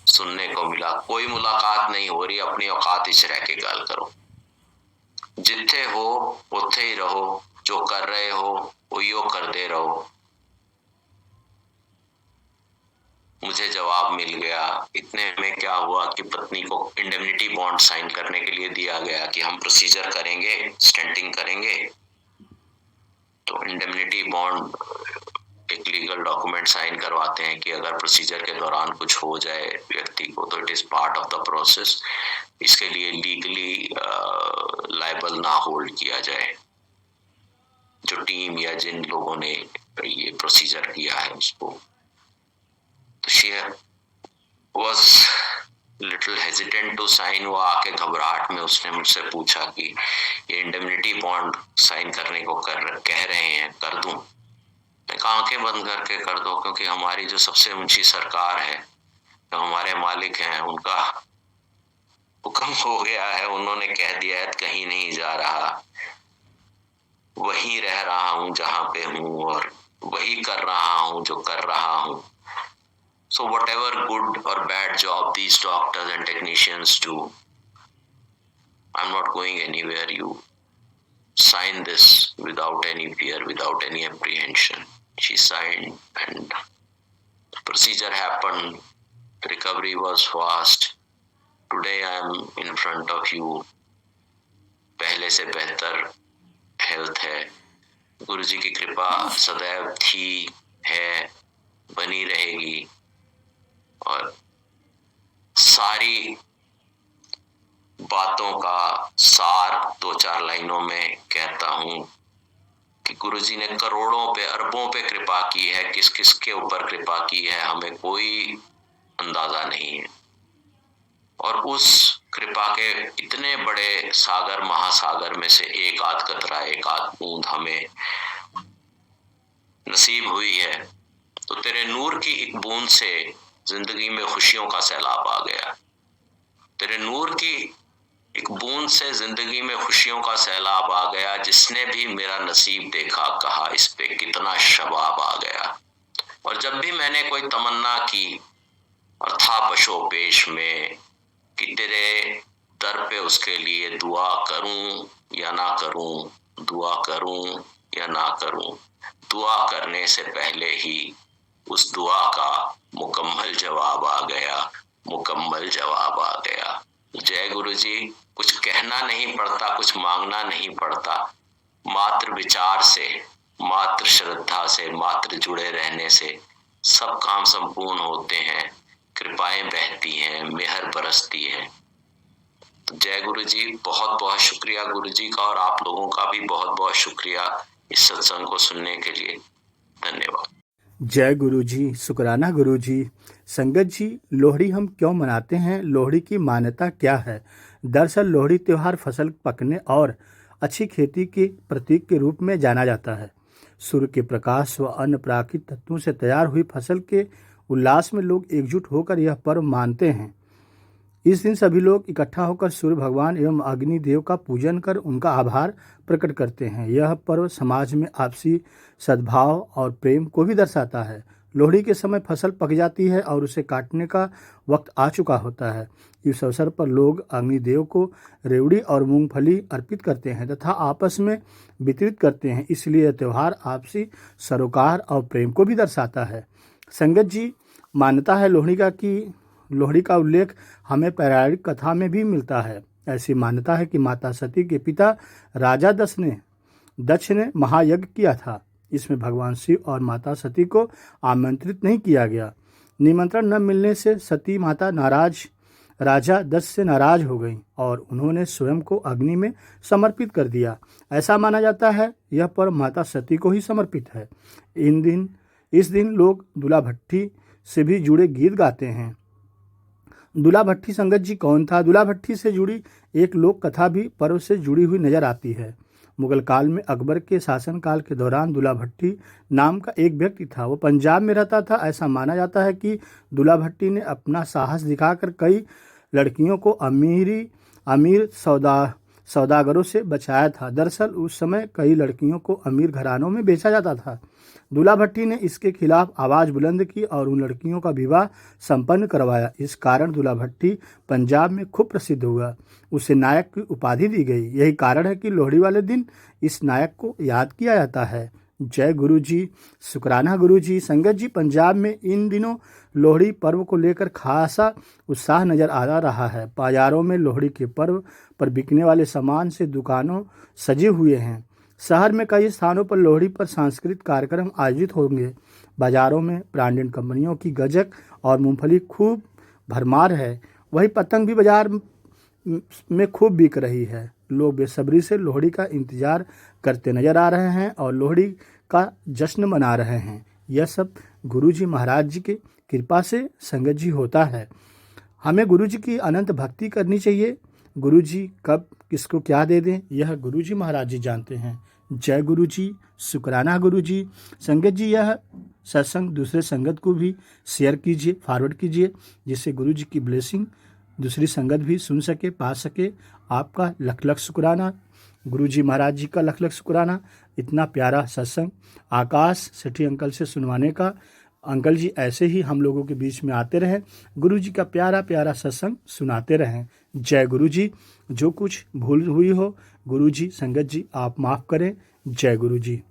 B: सुनने को मिला, कोई मुलाकात नहीं हो रही, अपनी औकात इच रह के गल करो, जिथे हो उथे ही रहो, जो कर रहे हो वही करते रहो। मुझे जवाब मिल गया। इतने में क्या हुआ कि पत्नी को इंडेमनिटी बॉन्ड साइन करने के लिए दिया गया कि हम प्रोसीजर करेंगे, स्टेंटिंग करेंगे। तो इंडेमनिटी बॉन्ड एक लीगल डॉक्यूमेंट साइन करवाते हैं कि अगर प्रोसीजर के दौरान कुछ हो जाए व्यक्ति को तो it is part of the process, इसके लिए लीगली लायबल ना होल्ड किया जाए। जो टीम या जिन लोगों ने ये प्रोसीजर किया है उसको। तो she was little hesitant to sign। वो आके घबराहट में उसने मुझसे पूछा कि ये इंडेमनिटी बॉन्ड साइन करने को कह रहे हैं, कर दूं? मैं कहा आंखें बंद करके कर दो, क्योंकि हमारी जो सबसे ऊंची सरकार है, जो हमारे मालिक हैं, उनका हुक्म हो गया है, उन्होंने कह दिया है कहीं नहीं जा रहा, वहीं रह रहा हूं जहां पे हूं और वही कर रहा हूं जो कर रहा हूं। So whatever good or bad job these doctors and technicians do, I'm not going anywhere. You sign this without any fear, without any apprehension. She signed and the procedure happened. Recovery was fast. Today I am in front of you. पहले से बेहतर health है. गुरु जी की कृपा सदैव थी, है, बनी रहेगी. और सारी बातों का सार 2-4 लाइनों में कहता हूं कि गुरुजी ने करोड़ों पे, अरबों पे कृपा की है. किस किस के ऊपर कृपा की है हमें कोई अंदाजा नहीं है. और उस कृपा के इतने बड़े सागर, महासागर में से एक आध कतरा, एक आध बूंद हमें नसीब हुई है. तो तेरे नूर की एक बूंद से जिंदगी में खुशियों का सैलाब आ गया. तेरे नूर की एक बूंद से जिंदगी में खुशियों का सैलाब आ गया. जिसने भी मेरा नसीब देखा कहा इस पे कितना शबाब आ गया. और जब भी मैंने कोई तमन्ना की और था पशोपेश में कि तेरे दर पे उसके लिए दुआ करूं या ना करूं, दुआ करूं या ना करूं, दुआ करने से पहले ही उस दुआ का मुकम्मल जवाब आ गया, मुकम्मल जवाब आ गया. जय गुरु जी. कुछ कहना नहीं पड़ता, कुछ मांगना नहीं पड़ता. मात्र विचार से, मात्र श्रद्धा से, मात्र जुड़े रहने से सब काम संपूर्ण होते हैं. कृपाएं बहती हैं, मेहर बरसती है. तो जय गुरु जी. बहुत बहुत शुक्रिया गुरु जी का, और आप लोगों का भी बहुत बहुत शुक्रिया इस सत्संग को सुनने के लिए. धन्यवाद.
C: जय गुरु जी, शुक्राना गुरु जी. संगत जी, लोहड़ी हम क्यों मनाते हैं? लोहड़ी की मान्यता क्या है? दरअसल लोहड़ी त्यौहार फसल पकने और अच्छी खेती के प्रतीक के रूप में जाना जाता है. सूर्य के प्रकाश व अन्य प्राकृतिक तत्वों से तैयार हुई फसल के उल्लास में लोग एकजुट होकर यह पर्व मानते हैं. इस दिन सभी लोग इकट्ठा होकर सूर्य भगवान एवं अग्नि देव का पूजन कर उनका आभार प्रकट करते हैं. यह पर्व समाज में आपसी सद्भाव और प्रेम को भी दर्शाता है. लोहड़ी के समय फसल पक जाती है और उसे काटने का वक्त आ चुका होता है. इस अवसर पर लोग अग्निदेव को रेवड़ी और मूंगफली अर्पित करते हैं तथा आपस में वितरित करते हैं. इसलिए यह त्यौहार आपसी सरोकार और प्रेम को भी दर्शाता है. संगत जी, मान्यता है लोहड़ी का उल्लेख हमें पौराणिक कथा में भी मिलता है. ऐसी मान्यता है कि माता सती के पिता राजा दक्ष ने महायज्ञ किया था. इसमें भगवान शिव और माता सती को आमंत्रित नहीं किया गया. निमंत्रण न मिलने से सती माता राजा दक्ष से नाराज हो गई और उन्होंने स्वयं को अग्नि में समर्पित कर दिया. ऐसा माना जाता है यह पर्व माता सती को ही समर्पित है. इस दिन लोग दूल्हा भट्टी से भी जुड़े गीत गाते हैं. दूल्हा भट्टी संगत जी कौन था? दूल्हा भट्टी से जुड़ी एक लोक कथा भी पर्व से जुड़ी हुई नजर आती है. मुगल काल में अकबर के शासनकाल के दौरान दूल्हा भट्टी नाम का एक व्यक्ति था. वो पंजाब में रहता था. ऐसा माना जाता है कि दूल्हा भट्टी ने अपना साहस दिखाकर कई लड़कियों को अमीर सौदागरों से बचाया था. दरअसल उस समय कई लड़कियों को अमीर घरानों में बेचा जाता था. दूल्हा भट्टी ने इसके खिलाफ आवाज़ बुलंद की और उन लड़कियों का विवाह संपन्न करवाया. इस कारण दूल्हा भट्टी पंजाब में खूब प्रसिद्ध हुआ. उसे नायक की उपाधि दी गई. यही कारण है कि लोहड़ी वाले दिन इस नायक को याद किया जाता है. जय गुरु जी, शुक्राना गुरु जी. संगत जी, पंजाब में इन दिनों लोहड़ी पर्व को लेकर खासा उत्साह नजर आ रहा है. बाजारों में लोहड़ी के पर्व पर बिकने वाले सामान से दुकानों सजे हुए हैं. शहर में कई स्थानों पर लोहड़ी पर सांस्कृतिक कार्यक्रम आयोजित होंगे. बाजारों में ब्रांडेड कंपनियों की गजक और मूंगफली खूब भरमार है. वही पतंग भी बाजार में खूब बिक रही है. लोग बेसब्री से लोहड़ी का इंतजार करते नजर आ रहे हैं और लोहड़ी का जश्न मना रहे हैं. यह सब गुरु जी महाराज जी की कृपा से संगत जी होता है. हमें गुरु जी की अनंत भक्ति करनी चाहिए. गुरु जी कब किसको क्या दे दें यह गुरु जी महाराज जी जानते हैं. जय गुरु जी, शुक्राना गुरु जी. संगत जी, यह सत्संग दूसरे संगत को भी शेयर कीजिए, फॉरवर्ड कीजिए, जिससे गुरु जी की ब्लेसिंग दूसरी संगत भी सुन सके, पा सके. आपका लख लख शुक्राना. गुरु जी महाराज जी का लख लख शुक्राना. इतना प्यारा सत्संग आकाश सेठी अंकल से सुनवाने का अंकल जी ऐसे ही हम लोगों के बीच में आते रहें, गुरु जी का प्यारा प्यारा सत्संग सुनाते रहें। जय गुरु जी। जो कुछ भूल हुई हो गुरु जी, संगत जी आप माफ़ करें। जय गुरु जी।